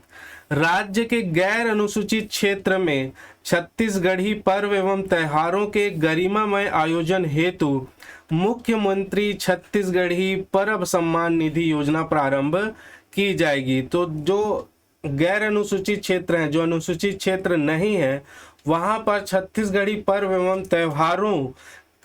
राज्य के गैर अनुसूचित क्षेत्र में छत्तीसगढ़ी पर्व एवं त्योहारों के गरिमामय आयोजन हेतु मुख्यमंत्री छत्तीसगढ़ी पर्व सम्मान निधि योजना प्रारंभ की जाएगी। तो जो गैर अनुसूचित क्षेत्र हैं, जो अनुसूचित क्षेत्र नहीं है, वहां पर छत्तीसगढ़ी पर्व एवं त्योहारों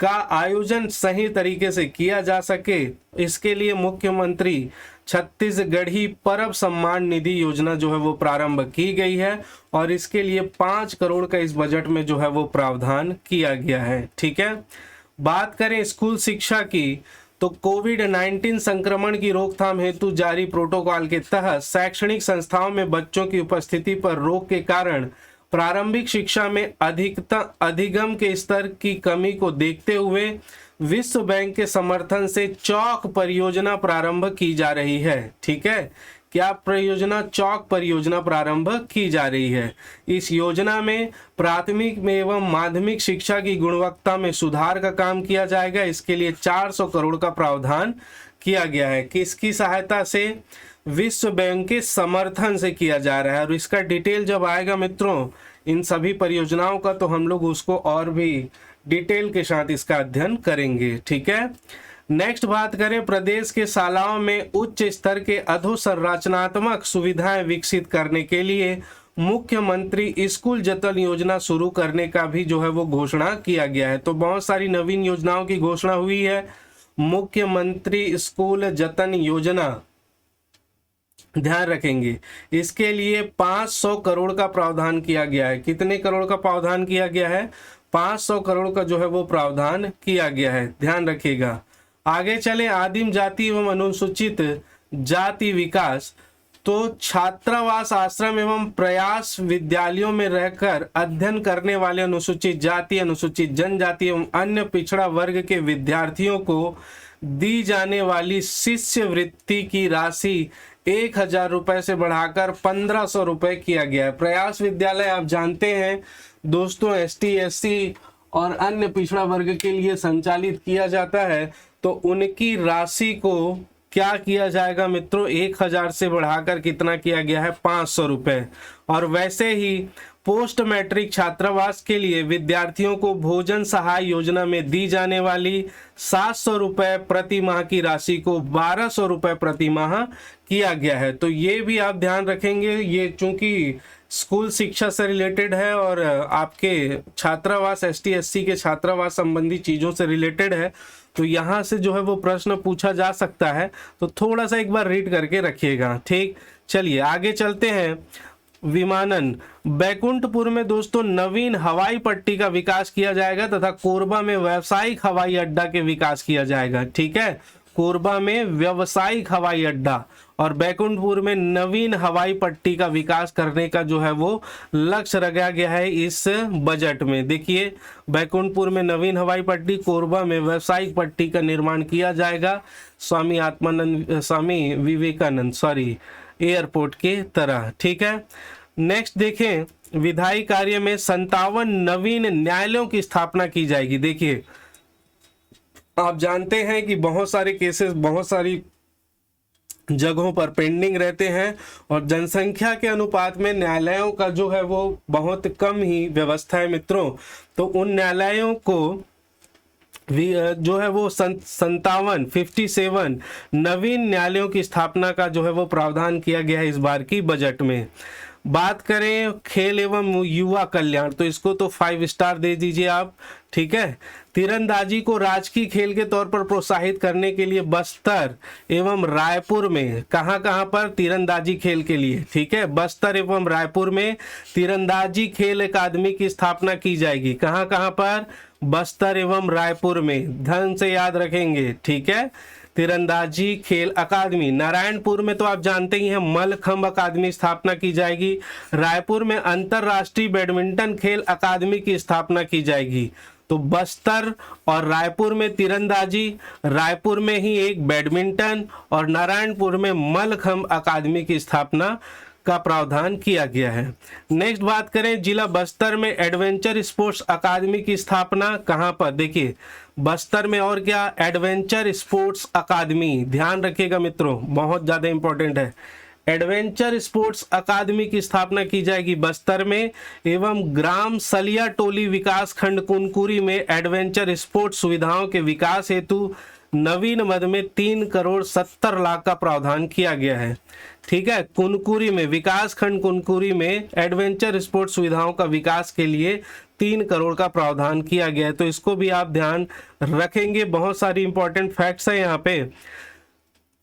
का आयोजन सही तरीके से किया जा सके, इसके लिए मुख्यमंत्री छत्तीसगढ़ी परब सम्मान निधि योजना जो है वो प्रारंभ की गई है और इसके लिए 5 करोड़ का इस बजट में जो है वो प्रावधान किया गया है। ठीक है, बात करें स्कूल शिक्षा की तो कोविड-19 संक्रमण की रोकथाम हेतु जारी प्रोटोकॉल के तहत शैक्षणिक संस्थाओं में बच्चों की उपस्थिति पर रोक के कारण प्रारंभिक शिक्षा में अधिगम के स्तर की कमी को देखते हुए विश्व बैंक के समर्थन से चौक परियोजना प्रारंभ की जा रही है। ठीक है, क्या परियोजना? चौक परियोजना प्रारंभ की जा रही है। इस योजना में प्राथमिक एवं माध्यमिक शिक्षा की गुणवत्ता में सुधार का काम किया जाएगा। इसके लिए 400 करोड़ का प्रावधान किया गया है। किसकी सहायता से? विश्व बैंक के समर्थन से किया जा रहा है और इसका डिटेल जब आएगा मित्रों इन सभी परियोजनाओं का तो हम लोग उसको और भी डिटेल के साथ इसका अध्ययन करेंगे। ठीक है, नेक्स्ट बात करें, प्रदेश के शालाओं में उच्च स्तर के अधोसंरचनात्मक सुविधाएं विकसित करने के लिए मुख्यमंत्री स्कूल जतन योजना शुरू करने का भी जो है वो घोषणा किया गया है। तो बहुत सारी नवीन योजनाओं की घोषणा हुई है। मुख्यमंत्री स्कूल जतन योजना, ध्यान रखेंगे, इसके लिए 500 करोड़ का प्रावधान किया गया है। कितने करोड़ का प्रावधान किया गया है? 500 करोड़ का जो है वो प्रावधान किया गया है, ध्यान रखिएगा। आगे चले, आदिम जाति एवं अनुसूचित जाति विकास, तो छात्रावास, आश्रम एवं प्रयास विद्यालयों में रहकर अध्ययन करने वाले अनुसूचित जाति, अनुसूचित जनजाति एवं अन्य पिछड़ा वर्ग के विद्यार्थियों को दी जाने वाली शिष्यवृत्ति की राशि 1000 रुपए से बढ़ाकर 1500 रुपए किया गया है। प्रयास विद्यालय आप जानते हैं दोस्तों ST SC और अन्य पिछड़ा वर्ग के लिए संचालित किया जाता है, तो उनकी राशि को क्या किया जाएगा मित्रों? 1000 से बढ़ाकर कितना किया गया है? 500 रुपए। और वैसे ही पोस्ट मैट्रिक छात्रावास के लिए विद्यार्थियों को भोजन सहाय योजना में दी जाने वाली 700 रुपए प्रति माह की राशि को 1200 रुपए प्रति माह किया गया है। तो ये भी आप ध्यान रखेंगे, ये चूंकि स्कूल शिक्षा से रिलेटेड है और आपके छात्रावास ST SC के छात्रावास संबंधी चीज़ों से रिलेटेड है, तो यहाँ से जो है वो प्रश्न पूछा जा सकता है, तो थोड़ा सा एक बार रीड करके रखिएगा। ठीक, चलिए आगे चलते हैं। विमानन, बैकुंठपुर में दोस्तों नवीन हवाई पट्टी का विकास किया जाएगा तथा कोरबा में व्यावसायिक हवाई अड्डा के विकास किया जाएगा। ठीक है, कोरबा में व्यावसायिक हवाई अड्डा और बैकुंठपुर में नवीन हवाई पट्टी का विकास करने का जो है वो लक्ष्य रखा गया है इस बजट में। देखिए, बैकुंठपुर में नवीन हवाई पट्टी, कोरबा में व्यावसायिक पट्टी का निर्माण किया जाएगा स्वामी विवेकानंद एयरपोर्ट के तरह। ठीक है, नेक्स्ट देखें, विधायी कार्य में 57 नवीन न्यायालयों की स्थापना की जाएगी। देखिए, आप जानते हैं कि बहुत सारे केसेस बहुत सारी जगहों पर पेंडिंग रहते हैं और जनसंख्या के अनुपात में न्यायालयों का जो है वो बहुत कम ही व्यवस्था है मित्रों। तो उन न्यायालयों को जो है वो 57 नवीन न्यायालयों की स्थापना का जो है वो प्रावधान किया गया है इस बार की बजट में। बात करें खेल एवं युवा कल्याण, तो इसको तो 5 स्टार दे दीजिए आप। ठीक है, तीरंदाजी को राजकीय खेल के तौर पर प्रोत्साहित करने के लिए बस्तर एवं रायपुर में कहां पर तीरंदाजी खेल के लिए, ठीक है, बस्तर एवं रायपुर में तीरंदाजी खेल अकादमी की स्थापना की जाएगी। कहां पर? बस्तर एवं रायपुर में, ध्यान से याद रखेंगे। ठीक है, तीरंदाजी खेल अकादमी। नारायणपुर में तो आप जानते ही हैं मल्लखंब अकादमी स्थापना की जाएगी। रायपुर में अंतरराष्ट्रीय बैडमिंटन खेल अकादमी की स्थापना की जाएगी। तो बस्तर और रायपुर में तीरंदाजी, रायपुर में ही एक बैडमिंटन और नारायणपुर में मल्लखंब अकादमी की स्थापना का प्रावधान किया गया है। नेक्स्ट बात करें, जिला बस्तर में एडवेंचर स्पोर्ट्स अकादमी की स्थापना कहां पर? देखिए, बस्तर में और क्या? एडवेंचर स्पोर्ट्स अकादमी, ध्यान रखिएगा मित्रों, बहुत ज्यादा इंपॉर्टेंट है। एडवेंचर स्पोर्ट्स अकादमी की स्थापना की जाएगी बस्तर में एवं ग्राम सलिया टोली विकास खंड कुनकुरी में एडवेंचर स्पोर्ट्स सुविधाओं के विकास हेतु नवीन मद में 3 करोड़ 70 लाख का प्रावधान किया गया है। ठीक है, कुनकुरी में, विकास खंड कुनकुरी में एडवेंचर स्पोर्ट्स सुविधाओं का विकास के लिए 3 करोड़ का प्रावधान किया गया है, तो इसको भी आप ध्यान रखेंगे। बहुत सारी इंपॉर्टेंट फैक्ट्स है यहाँ पे।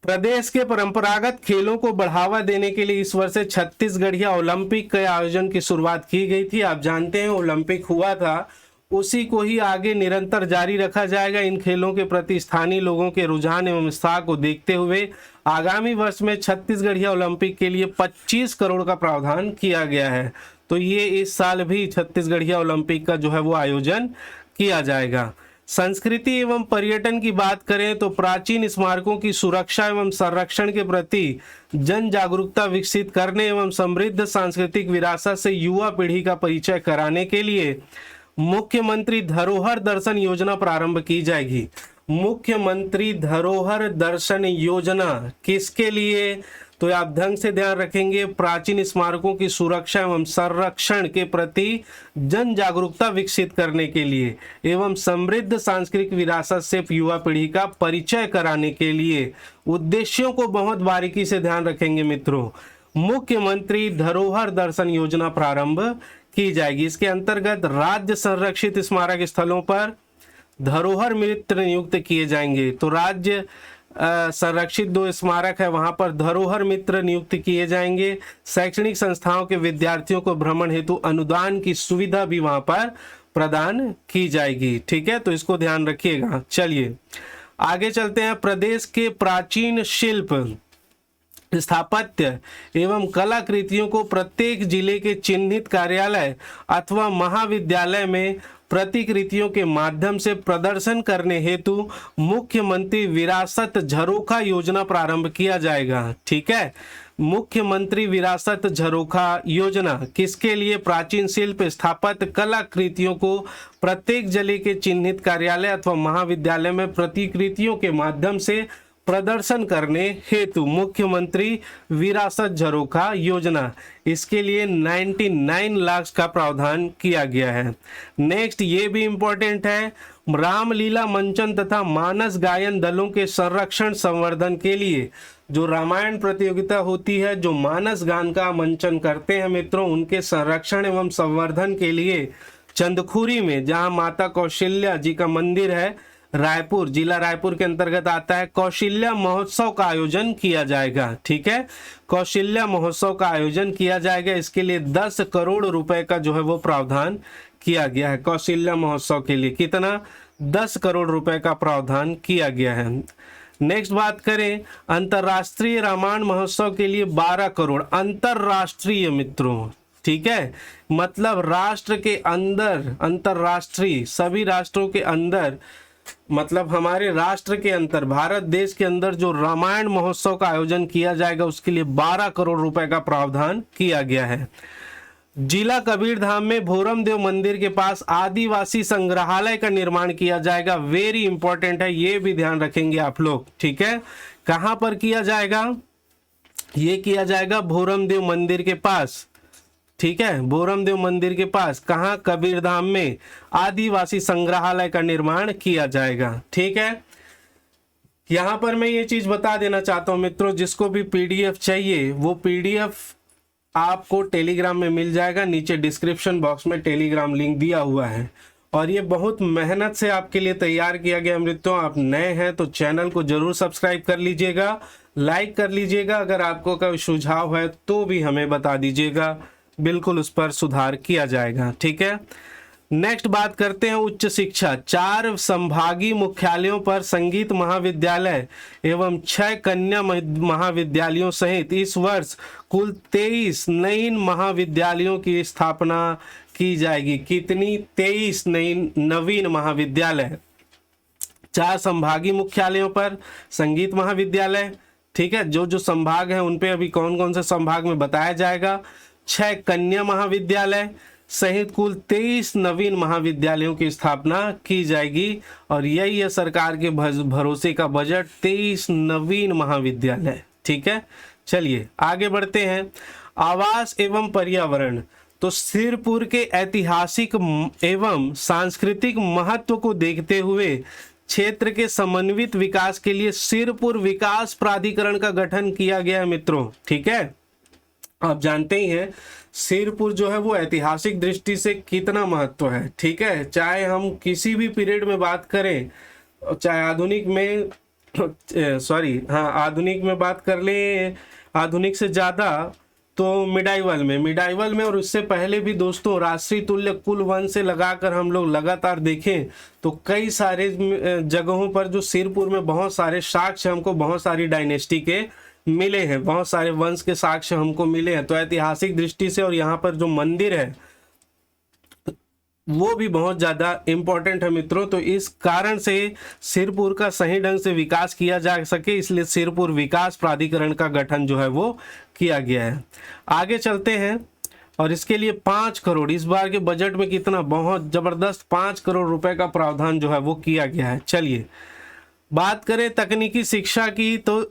प्रदेश के परंपरागत खेलों को बढ़ावा देने के लिए इस वर्ष से छत्तीसगढ़िया ओलंपिक के आयोजन की शुरुआत की गई थी। आप जानते हैं ओलंपिक हुआ था, उसी को ही आगे निरंतर जारी रखा जाएगा। इन खेलों के प्रति स्थानीय लोगों के रुझान एवं उत्साह को देखते हुए आगामी वर्ष में छत्तीसगढ़िया ओलंपिक के लिए 25 करोड़ का प्रावधान किया गया है। तो ये इस साल भी छत्तीसगढ़िया ओलंपिक का जो है वो आयोजन किया जाएगा। संस्कृति एवं पर्यटन की बात करें तो प्राचीन स्मारकों की सुरक्षा एवं संरक्षण के प्रति जन जागरूकता विकसित करने एवं समृद्ध सांस्कृतिक विरासत से युवा पीढ़ी का परिचय कराने के लिए मुख्यमंत्री धरोहर दर्शन योजना प्रारंभ की जाएगी। मुख्यमंत्री धरोहर दर्शन योजना किसके लिए? तो आप ढंग से ध्यान रखेंगे, प्राचीन स्मारकों की सुरक्षा एवं संरक्षण के प्रति जन जागरूकता विकसित करने के लिए एवं समृद्ध सांस्कृतिक विरासत से युवा पीढ़ी का परिचय कराने के लिए उद्देश्यों को बहुत बारीकी से ध्यान रखेंगे मित्रों। मुख्यमंत्री धरोहर दर्शन योजना प्रारंभ की जाएगी। इसके अंतर्गत राज्य संरक्षित स्मारक स्थलों पर धरोहर मित्र नियुक्त किए जाएंगे। तो राज्य संरक्षित 2 स्मारक है, वहां पर धरोहर मित्र नियुक्त किए जाएंगे। शैक्षणिक संस्थाओं के विद्यार्थियों को भ्रमण हेतु अनुदान की सुविधा भी वहां पर प्रदान की जाएगी। ठीक है, तो इसको ध्यान रखिएगा। चलिए आगे चलते हैं। प्रदेश के प्राचीन शिल्प, स्थापत्य एवं कलाकृतियों को प्रत्येक जिले के चिन्हित कार्यालय अथवा महाविद्यालय में प्रतिकृतियों के माध्यम से प्रदर्शन करने हेतु मुख्यमंत्री विरासत झरोखा योजना प्रारंभ किया जाएगा। ठीक है, मुख्यमंत्री विरासत झरोखा योजना किसके लिए? प्राचीन शिल्प स्थापत्य कलाकृतियों को प्रत्येक जिले के चिन्हित कार्यालय अथवा महाविद्यालय में प्रतिकृतियों के माध्यम से प्रदर्शन करने हेतु मुख्यमंत्री विरासत झरोखा योजना, इसके लिए 99 लाख का प्रावधान किया गया है। नेक्स्ट ये भी इंपॉर्टेंट है, रामलीला मंचन तथा मानस गायन दलों के संरक्षण संवर्धन के लिए जो रामायण प्रतियोगिता होती है, जो मानस गान का मंचन करते हैं मित्रों, उनके संरक्षण एवं संवर्धन के लिए चंदखुरी में, जहां माता कौशल्या जी का मंदिर है, रायपुर, जिला रायपुर के अंतर्गत आता है, कौशल्या महोत्सव का आयोजन किया जाएगा। ठीक है, कौशल्या महोत्सव का आयोजन किया जाएगा। इसके लिए 10 करोड़ रुपए का जो है वो प्रावधान किया गया है। कौशल्या महोत्सव के लिए कितना? 10 करोड़ रुपए का प्रावधान किया गया है। नेक्स्ट बात करें, अंतरराष्ट्रीय रामायण महोत्सव के लिए 12 करोड़, अंतरराष्ट्रीय मित्रों। ठीक है, मतलब राष्ट्र के अंदर, अंतरराष्ट्रीय सभी राष्ट्रों के अंदर, मतलब हमारे राष्ट्र के अंदर, भारत देश के अंदर जो रामायण महोत्सव का आयोजन किया जाएगा उसके लिए 12 करोड़ रुपए का प्रावधान किया गया है। जिला कबीरधाम में भोरम देव मंदिर के पास आदिवासी संग्रहालय का निर्माण किया जाएगा। वेरी इंपॉर्टेंट है, ये भी ध्यान रखेंगे आप लोग। ठीक है, कहां पर किया जाएगा? ये किया जाएगा भोरम देव मंदिर के पास। ठीक है, भोरम देव मंदिर के पास, कहां? कबीरधाम में आदिवासी संग्रहालय का निर्माण किया जाएगा। ठीक है, यहां पर मैं ये चीज बता देना चाहता हूं मित्रों, जिसको भी पीडीएफ चाहिए वो पीडीएफ आपको टेलीग्राम में मिल जाएगा। नीचे डिस्क्रिप्शन बॉक्स में टेलीग्राम लिंक दिया हुआ है और ये बहुत मेहनत से आपके लिए तैयार किया गया मित्रों। आप नए हैं तो चैनल को जरूर सब्सक्राइब कर लीजिएगा, लाइक कर लीजिएगा। अगर आपको कोई सुझाव है तो भी हमें बता दीजिएगा, बिल्कुल उस पर सुधार किया जाएगा। ठीक है, नेक्स्ट बात करते हैं उच्च शिक्षा। 4 संभागीय मुख्यालयों पर संगीत महाविद्यालय एवं 6 कन्या महाविद्यालयों सहित इस वर्ष कुल 23 नई महाविद्यालयों की स्थापना की जाएगी। कितनी? 23 नवीन महाविद्यालय। 4 संभागीय मुख्यालयों पर संगीत महाविद्यालय। ठीक है, जो जो संभाग है उन पे अभी कौन कौन से संभाग में बताया जाएगा। 6 कन्या महाविद्यालय सहित कुल 23 नवीन महाविद्यालयों की स्थापना की जाएगी और यही है सरकार के भरोसे का बजट, 23 नवीन महाविद्यालय। ठीक है, चलिए आगे बढ़ते हैं। आवास एवं पर्यावरण, तो सिरपुर के ऐतिहासिक एवं सांस्कृतिक महत्व को देखते हुए क्षेत्र के समन्वित विकास के लिए सिरपुर विकास प्राधिकरण का गठन किया गया है मित्रों। ठीक है, आप जानते ही हैं सिरपुर जो है वो ऐतिहासिक दृष्टि से कितना महत्व है, ठीक है। चाहे हम किसी भी पीरियड में बात करें, चाहे आधुनिक में आधुनिक में बात कर ले, आधुनिक से ज़्यादा तो मिडाइवल में और उससे पहले भी दोस्तों राष्ट्रीय तुल्य कुल वन से लगाकर हम लोग लगातार देखें तो कई सारे जगहों पर जो सिरपुर में बहुत सारे साक्ष्य हमको, बहुत सारी डायनेस्टी के मिले हैं, बहुत सारे वंश के साक्ष्य हमको मिले हैं। तो ऐतिहासिक दृष्टि से और यहाँ पर जो मंदिर है वो भी बहुत ज़्यादा इम्पोर्टेंट है मित्रों। तो इस कारण से सिरपुर का सही ढंग से विकास किया जा सके, इसलिए सिरपुर विकास प्राधिकरण का गठन जो है वो किया गया है। आगे चलते हैं और इसके लिए 5 करोड़ इस बार के बजट में कितना बहुत ज़बरदस्त 5 करोड़ रुपए का प्रावधान जो है वो किया गया है। चलिए बात करें तकनीकी शिक्षा की तो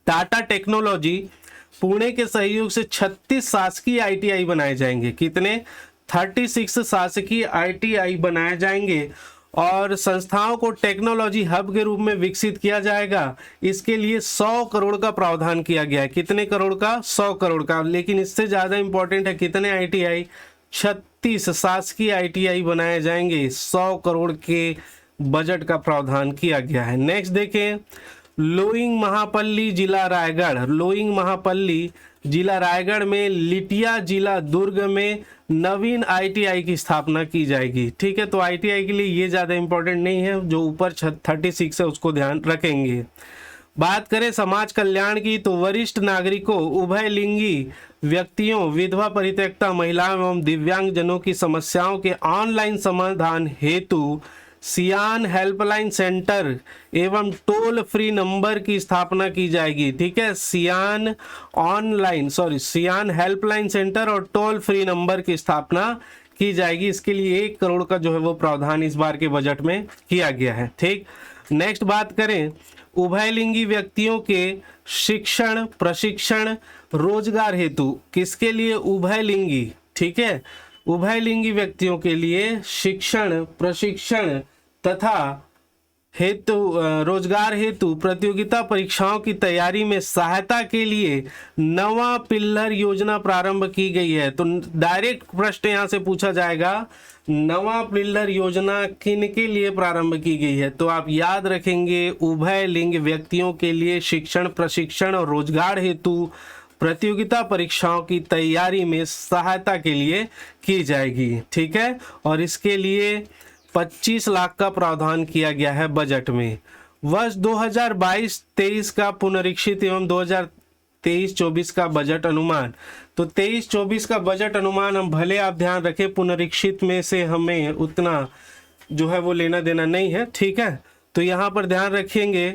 टाटा टेक्नोलॉजी पुणे के सहयोग से 36 शासकीय ITI बनाए जाएंगे। कितने? 36 शासकीय ITI बनाए जाएंगे और संस्थाओं को टेक्नोलॉजी हब के रूप में विकसित किया जाएगा। इसके लिए 100 करोड़ का प्रावधान किया गया है। कितने करोड़ का? 100 करोड़ का। लेकिन इससे ज़्यादा इंपॉर्टेंट है कितने ITI? 36 शासकीय ITI बनाए जाएंगे। 100 करोड़ के बजट का प्रावधान किया गया है। नेक्स्ट देखें, लोइंग महापल्ली जिला रायगढ़, लोइंग महापल्ली जिला रायगढ़ में लिटिया जिला दुर्ग में नवीन ITI की स्थापना की जाएगी। ठीक है, तो ITI के लिए ये ज़्यादा इंपॉर्टेंट नहीं है, जो ऊपर 36 है उसको ध्यान रखेंगे। बात करें समाज कल्याण की तो वरिष्ठ नागरिकों, उभय लिंगी व्यक्तियों, विधवा परित्यक्ता महिलाओं एवं दिव्यांगजनों की समस्याओं के ऑनलाइन समाधान हेतु सियान हेल्पलाइन सेंटर एवं टोल फ्री नंबर की स्थापना की जाएगी। ठीक है, सियान हेल्पलाइन सेंटर और टोल फ्री नंबर की स्थापना की जाएगी। इसके लिए 1 करोड़ का जो है वो प्रावधान इस बार के बजट में किया गया है। ठीक, नेक्स्ट बात करें उभयलिंगी व्यक्तियों के शिक्षण प्रशिक्षण रोजगार हेतु, किसके लिए? उभयलिंगी। ठीक है, उभयलिंगी व्यक्तियों के लिए शिक्षण प्रशिक्षण तथा हेतु रोजगार हेतु प्रतियोगिता परीक्षाओं की तैयारी में सहायता के लिए नवा पिल्लर योजना प्रारंभ की गई है। तो डायरेक्ट प्रश्न यहाँ से पूछा जाएगा, नवा पिल्लर योजना किन के लिए प्रारंभ की गई है? तो आप याद रखेंगे उभय लिंग व्यक्तियों के लिए शिक्षण प्रशिक्षण और रोजगार हेतु प्रतियोगिता परीक्षाओं की तैयारी में सहायता के लिए की जाएगी। ठीक है, और इसके लिए 25 लाख का प्रावधान किया गया है बजट में। वर्ष 2022-23 का पुनरीक्षित एवं 2023-24 का बजट अनुमान, तो 23-24 का बजट अनुमान हम भले आप ध्यान रखें, पुनरीक्षित में से हमें उतना जो है वो लेना देना नहीं है। ठीक है, तो यहाँ पर ध्यान रखेंगे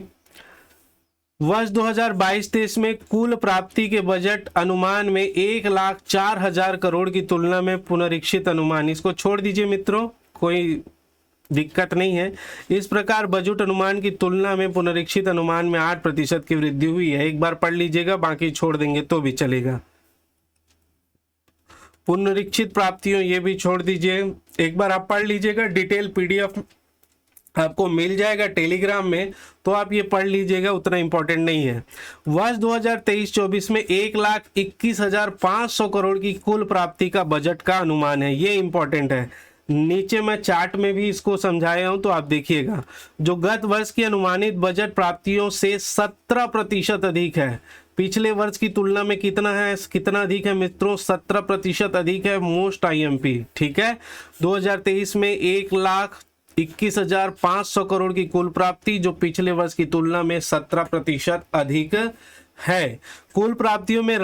वर्ष 2022-23 में कुल प्राप्ति के बजट अनुमान में 1,04,000 करोड़ की तुलना में पुनरीक्षित अनुमान, इसको छोड़ दीजिए मित्रों, कोई दिक्कत नहीं है। इस प्रकार बजट अनुमान की तुलना में पुनरीक्षित अनुमान में 8% की वृद्धि हुई है। एक बार पढ़ लीजिएगा, बाकी छोड़ देंगे तो भी चलेगा। पुनरीक्षित प्राप्तियों ये भी छोड़ दीजिए, एक बार आप पढ़ लीजिएगा। डिटेल PDF आपको मिल जाएगा टेलीग्राम में, तो आप ये पढ़ लीजिएगा, उतना इंपॉर्टेंट नहीं है। वर्ष 2023-24 में 1,21,500 करोड़ की कुल प्राप्ति का बजट का अनुमान है, ये इंपॉर्टेंट है। नीचे मैं चार्ट में भी इसको समझाया हूं, तो आप देखिएगा, जो गत वर्ष की अनुमानित बजट प्राप्तियों से 17% अधिक है। पिछले वर्ष की तुलना में कितना है, कितना अधिक है मित्रों? 17% अधिक है। Most IMP। ठीक है, 2023 में 1,21,500 करोड़ की कुल प्राप्ति, जो पिछले वर्ष की तुलना में 17% अधिक है। कुल प्राप्तियों में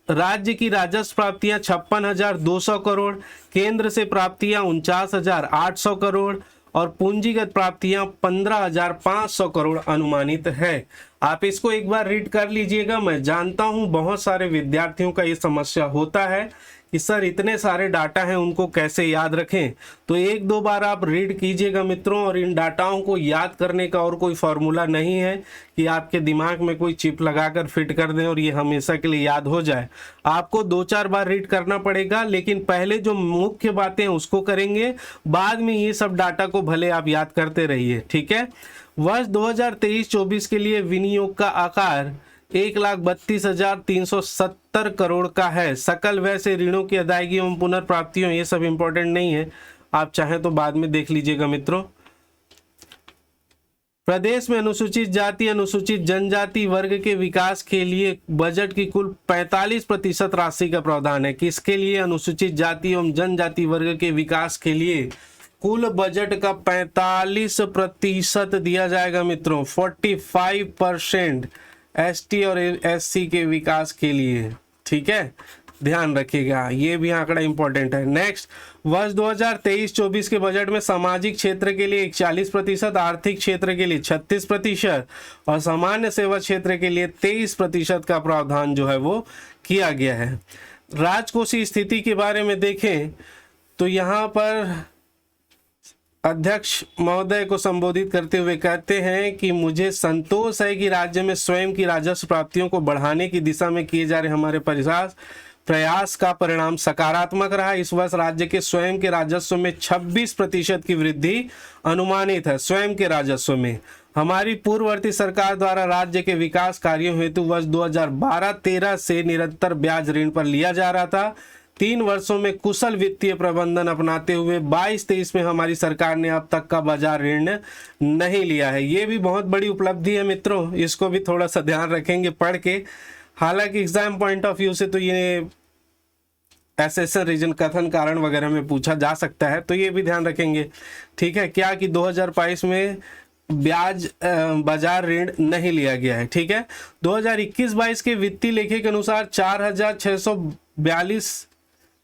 राज्य की राजस्व प्राप्तियां 56,200 करोड़, केंद्र से प्राप्तियां 49,800 करोड़ और पूंजीगत प्राप्तियां 15,500 करोड़ अनुमानित है। आप इसको एक बार रीड कर लीजिएगा। मैं जानता हूं बहुत सारे विद्यार्थियों का ये समस्या होता है कि सर इतने सारे डाटा हैं, उनको कैसे याद रखें। तो 1-2 बार आप रीड कीजिएगा मित्रों, और इन डाटाओं को याद करने का और कोई फॉर्मूला नहीं है कि आपके दिमाग में कोई चिप लगाकर फिट कर दें और ये हमेशा के लिए याद हो जाए। आपको 2-4 बार रीड करना पड़ेगा, लेकिन पहले जो मुख्य बातें हैं उसको करेंगे, बाद में ये सब डाटा को भले आप याद करते रहिए। ठीक है, वर्ष 2023-24 के लिए विनियोग का आकार 1,32,370 करोड़ का है। सकल व्यय से ऋणों की अदायगी एवं पुनर्प्राप्तियों, ये सब इंपॉर्टेंट नहीं है, आप चाहें तो बाद में देख लीजिएगा मित्रों। प्रदेश में अनुसूचित जाति अनुसूचित जनजाति वर्ग के विकास के लिए बजट की कुल 45% राशि का प्रावधान है। किसके लिए? अनुसूचित जाति एवं जनजाति वर्ग के विकास के लिए कुल बजट का 45% दिया जाएगा मित्रों। 45% एसटी और एससी के विकास के लिए, ठीक है, ध्यान रखिएगा, ये भी आंकड़ा इंपॉर्टेंट है। नेक्स्ट, वर्ष 2023-24 के बजट में सामाजिक क्षेत्र के लिए 41%, आर्थिक क्षेत्र के लिए 36% और सामान्य सेवा क्षेत्र के लिए 23% का प्रावधान जो है वो किया गया है। राजकोषीय स्थिति के बारे में देखें तो यहाँ पर अध्यक्ष महोदय को संबोधित करते हुए कहते हैं कि मुझे संतोष है कि राज्य में स्वयं की राजस्व प्राप्तियों को बढ़ाने की दिशा में किए जा रहे हमारे प्रयास का परिणाम सकारात्मक रहा। इस वर्ष राज्य के स्वयं के राजस्व में 26% की वृद्धि अनुमानित है। स्वयं के राजस्व में हमारी पूर्ववर्ती सरकार द्वारा राज्य के विकास कार्यों हेतु वर्ष 2012-13 से निरंतर ब्याज ऋण पर लिया जा रहा था। 3 वर्षों में कुशल वित्तीय प्रबंधन अपनाते हुए 22-23 में हमारी सरकार ने अब तक का बाजार ऋण नहीं लिया है। ये भी बहुत बड़ी उपलब्धि है मित्रों, इसको भी थोड़ा सा ध्यान रखेंगे पढ़ के। हालांकि एग्जाम पॉइंट ऑफ व्यू से तो ये एसेसन रीजन कथन कारण वगैरह में पूछा जा सकता है, तो ये भी ध्यान रखेंगे, ठीक है, क्या कि 2022 में ब्याज बाजार ऋण नहीं लिया गया है, ठीक है। 2021-22 के वित्तीय लेखे के अनुसार 4,642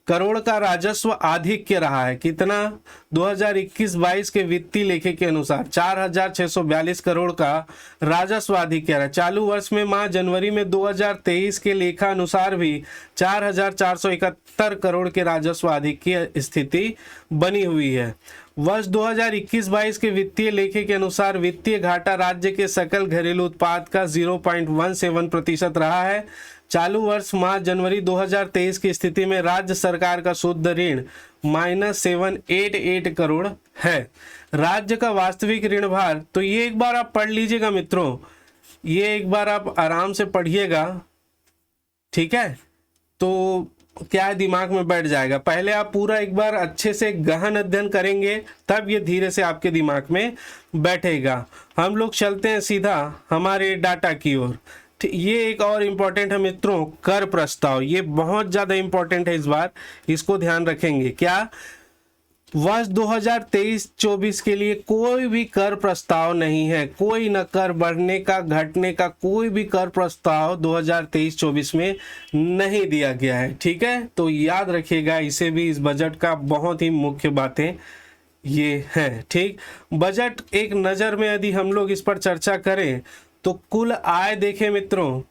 करोड़ का राजस्व आधिक्य रहा है। कितना? 2021-22 के वित्तीय लेखे के अनुसार 4,642 करोड़ का राजस्व आधिक्य रहा है। चालू वर्ष में माह जनवरी में 2023 के लेखा अनुसार भी 4,471 करोड़ के राजस्व आधिक्य स्थिति बनी हुई है। वर्ष 2021-22 के वित्तीय लेखे के अनुसार वित्तीय घाटा राज्य के सकल घरेलू उत्पाद का 0.17% रहा है। चालू वर्ष माह जनवरी 2023 की स्थिति में राज्य सरकार का शुद्ध ऋण -788 करोड़ है। राज्य का वास्तविक ऋण भार, तो ये एक बार आप पढ़ लीजिएगा मित्रों, ये एक बार आप आराम से पढ़िएगा, ठीक है, तो क्या है दिमाग में बैठ जाएगा। पहले आप पूरा एक बार अच्छे से गहन अध्ययन करेंगे तब ये धीरे से आपके दिमाग में बैठेगा। हम लोग चलते हैं सीधा हमारे डाटा की ओर। ये एक और इम्पोर्टेंट है मित्रों, कर प्रस्ताव, ये बहुत ज़्यादा इम्पोर्टेंट है इस बार, इसको ध्यान रखेंगे। क्या? वर्ष 2023-24 के लिए कोई भी कर प्रस्ताव नहीं है, कोई न कर बढ़ने का घटने का कोई भी कर प्रस्ताव 2023-24 में नहीं दिया गया है, ठीक है, तो याद रखिएगा इसे भी। इस बजट का बहुत ही मुख्य बातें ये हैं, ठीक। बजट एक नज़र में यदि हम लोग इस पर चर्चा करें तो कुल आय देखें मित्रों,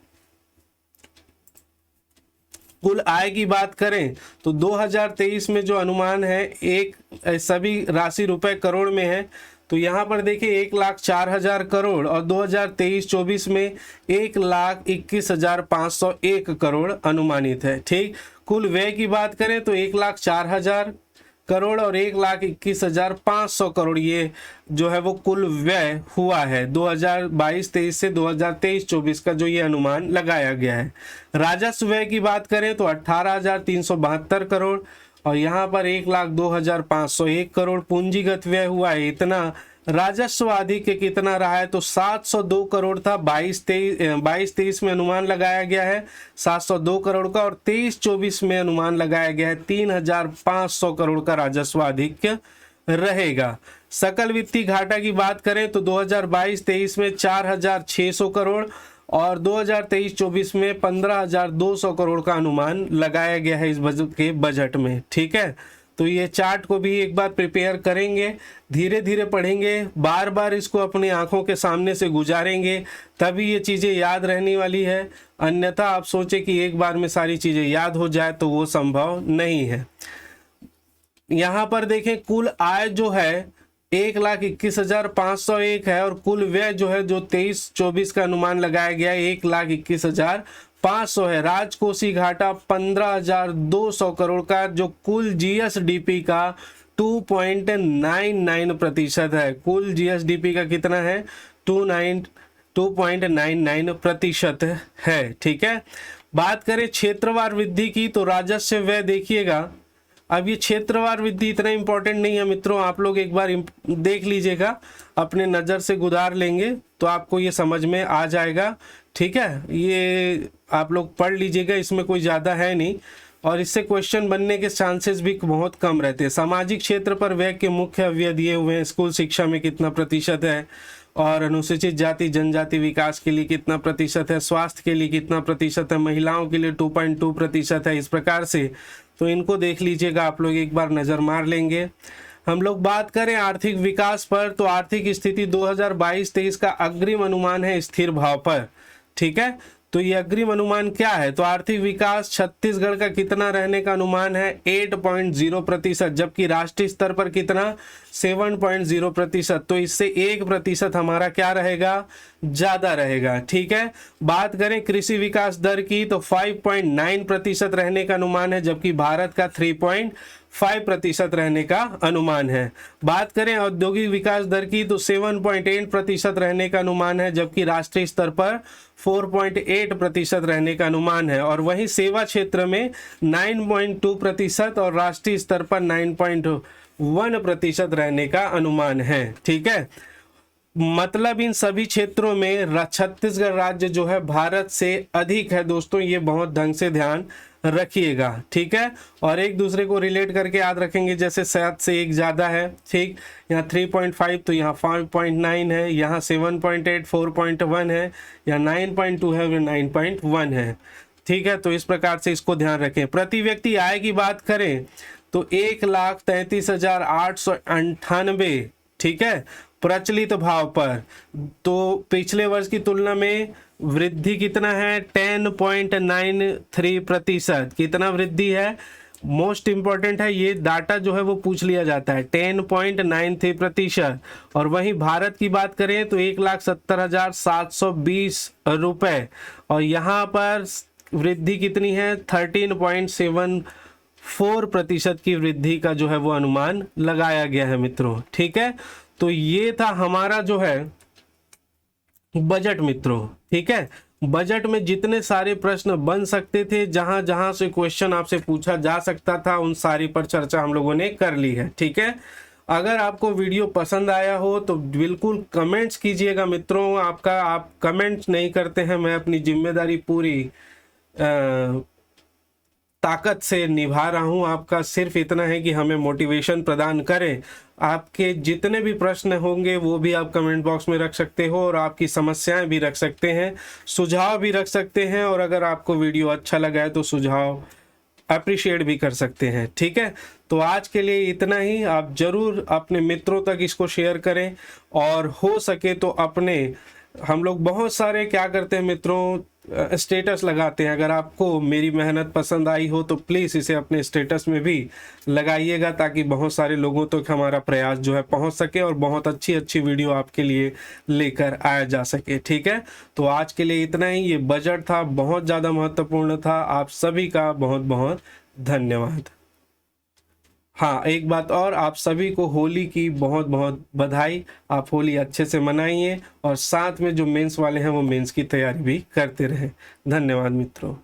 कुल आय की बात करें तो 2023 में जो अनुमान है एक सभी राशि रुपए करोड़ में है, तो यहाँ पर देखिए 1,04,000 करोड़ और 2023-24 में 1,21,501 करोड़ अनुमानित है, ठीक। कुल व्यय की बात करें तो 1,04,000 करोड़ और 1,21,500 करोड़ ये जो है वो कुल व्यय हुआ है 2022-23 से 2023-24 का जो ये अनुमान लगाया गया है। राजस्व व्यय की बात करें तो 18,372 करोड़ और यहाँ पर 1,02,501 करोड़। पूंजीगत व्यय हुआ है इतना। राजस्व आधिक्य कितना रहा है तो 702 करोड़ था 22-23 में अनुमान लगाया गया है 702 करोड़ का, और 23-24 में अनुमान लगाया गया है 3,500 करोड़ का राजस्व आधिक्य रहेगा। सकल वित्तीय घाटा की बात करें तो 2022-23 में 4,600 करोड़ और 2023-24 में 15,200 करोड़ का अनुमान लगाया गया है इस बजट में, ठीक है। तो ये चार्ट को भी एक बार प्रिपेयर करेंगे, धीरे धीरे पढ़ेंगे, बार बार इसको अपनी आंखों के सामने से गुजारेंगे, तभी ये चीज़ें याद रहने वाली है। अन्यथा आप सोचें कि एक बार में सारी चीज़ें याद हो जाए तो वो संभव नहीं है। यहाँ पर देखें कुल आय जो है 1,21,501 है और कुल व्यय जो है जो 23-24 का अनुमान लगाया गया है 1,21,500 है। राजकोषीय घाटा 15,200 करोड़ का जो कुल जीएसडीपी का 2.99% है। कुल जीएसडीपी का कितना है? 2.99% है। ठीक है, बात करें क्षेत्रवार वृद्धि की तो राजस्व व्यय देखिएगा, अब ये क्षेत्रवार वृद्धि इतना इंपॉर्टेंट नहीं है मित्रों, आप लोग एक बार देख लीजिएगा, अपने नज़र से गुदार लेंगे तो आपको ये समझ में आ जाएगा। ठीक है, ये आप लोग पढ़ लीजिएगा, इसमें कोई ज़्यादा है नहीं और इससे क्वेश्चन बनने के चांसेस भी बहुत कम रहते हैं। सामाजिक क्षेत्र पर व्यय के मुख्य अवयव दिए हुए हैं, स्कूल शिक्षा में कितना प्रतिशत है और अनुसूचित जाति जनजाति विकास के लिए कितना प्रतिशत है, स्वास्थ्य के लिए कितना प्रतिशत है, महिलाओं के लिए 2.2% है। इस प्रकार से तो इनको देख लीजिएगा, आप लोग एक बार नज़र मार लेंगे। हम लोग बात करें आर्थिक विकास पर तो आर्थिक स्थिति 2022-23 का अग्रिम अनुमान है स्थिर भाव पर। ठीक है, तो ये अग्रिम अनुमान क्या है, तो आर्थिक विकास छत्तीसगढ़ का कितना रहने का अनुमान है 8.0%, जबकि राष्ट्रीय स्तर पर कितना 7.0%, तो इससे 1% हमारा क्या रहेगा, ज़्यादा रहेगा। ठीक है, बात करें कृषि विकास दर की तो 5.9% रहने का अनुमान है, जबकि भारत का 3.5% रहने का अनुमान है। बात करें औद्योगिक विकास दर की तो 7.8% रहने का अनुमान है, जबकि राष्ट्रीय स्तर पर 4.8% रहने का अनुमान है। और वहीं सेवा क्षेत्र में 9.2% और राष्ट्रीय स्तर पर 9.1% रहने का अनुमान है। ठीक है, मतलब इन सभी क्षेत्रों में छत्तीसगढ़ राज्य जो है भारत से अधिक है दोस्तों, ये बहुत ढंग से ध्यान रखिएगा। ठीक है, और एक दूसरे को रिलेट करके याद रखेंगे, जैसे 7 से 1 ज़्यादा है, ठीक, यहाँ 3.5 तो यहाँ 5.9 है, यहाँ 7.8 4.1 है, यहाँ 9.2 है, 9.1 है। ठीक है, तो इस प्रकार से इसको ध्यान रखें। प्रति व्यक्ति आय की बात करें तो 1,33,898, ठीक है, प्रचलित भाव पर, तो पिछले वर्ष की तुलना में वृद्धि कितना है 10.93%, कितना वृद्धि है, मोस्ट इंपॉर्टेंट है ये डाटा जो है वो पूछ लिया जाता है, 10.93%। और वहीं भारत की बात करें तो 1,70,720 रुपये, और यहाँ पर वृद्धि कितनी है 13.74% की वृद्धि का जो है वो अनुमान लगाया गया है मित्रों। ठीक है, तो ये था हमारा जो है बजट मित्रों। ठीक है, बजट में जितने सारे प्रश्न बन सकते थे, जहां जहां से क्वेश्चन आपसे पूछा जा सकता था, उन सारी पर चर्चा हम लोगों ने कर ली है। ठीक है, अगर आपको वीडियो पसंद आया हो तो बिल्कुल कमेंट्स कीजिएगा मित्रों, आप कमेंट्स नहीं करते हैं, मैं अपनी जिम्मेदारी पूरी ताकत से निभा रहा हूं। आपका सिर्फ इतना है कि हमें मोटिवेशन प्रदान करें। आपके जितने भी प्रश्न होंगे वो भी आप कमेंट बॉक्स में रख सकते हो, और आपकी समस्याएं भी रख सकते हैं, सुझाव भी रख सकते हैं, और अगर आपको वीडियो अच्छा लगा है तो सुझाव अप्रिशिएट भी कर सकते हैं। ठीक है, तो आज के लिए इतना ही। आप जरूर अपने मित्रों तक इसको शेयर करें, और हो सके तो अपने, हम लोग बहुत सारे क्या करते हैं मित्रों, स्टेटस लगाते हैं। अगर आपको मेरी मेहनत पसंद आई हो तो प्लीज़ इसे अपने स्टेटस में भी लगाइएगा, ताकि बहुत सारे लोगों तक तो हमारा प्रयास जो है पहुंच सके और बहुत अच्छी अच्छी वीडियो आपके लिए लेकर आया जा सके। ठीक है, तो आज के लिए इतना ही। ये बजट था, बहुत ज़्यादा महत्वपूर्ण था। आप सभी का बहुत बहुत धन्यवाद। हाँ, एक बात और, आप सभी को होली की बहुत बहुत बधाई। आप होली अच्छे से मनाइए, और साथ में जो मेंस वाले हैं वो मेंस की तैयारी भी करते रहें। धन्यवाद मित्रों।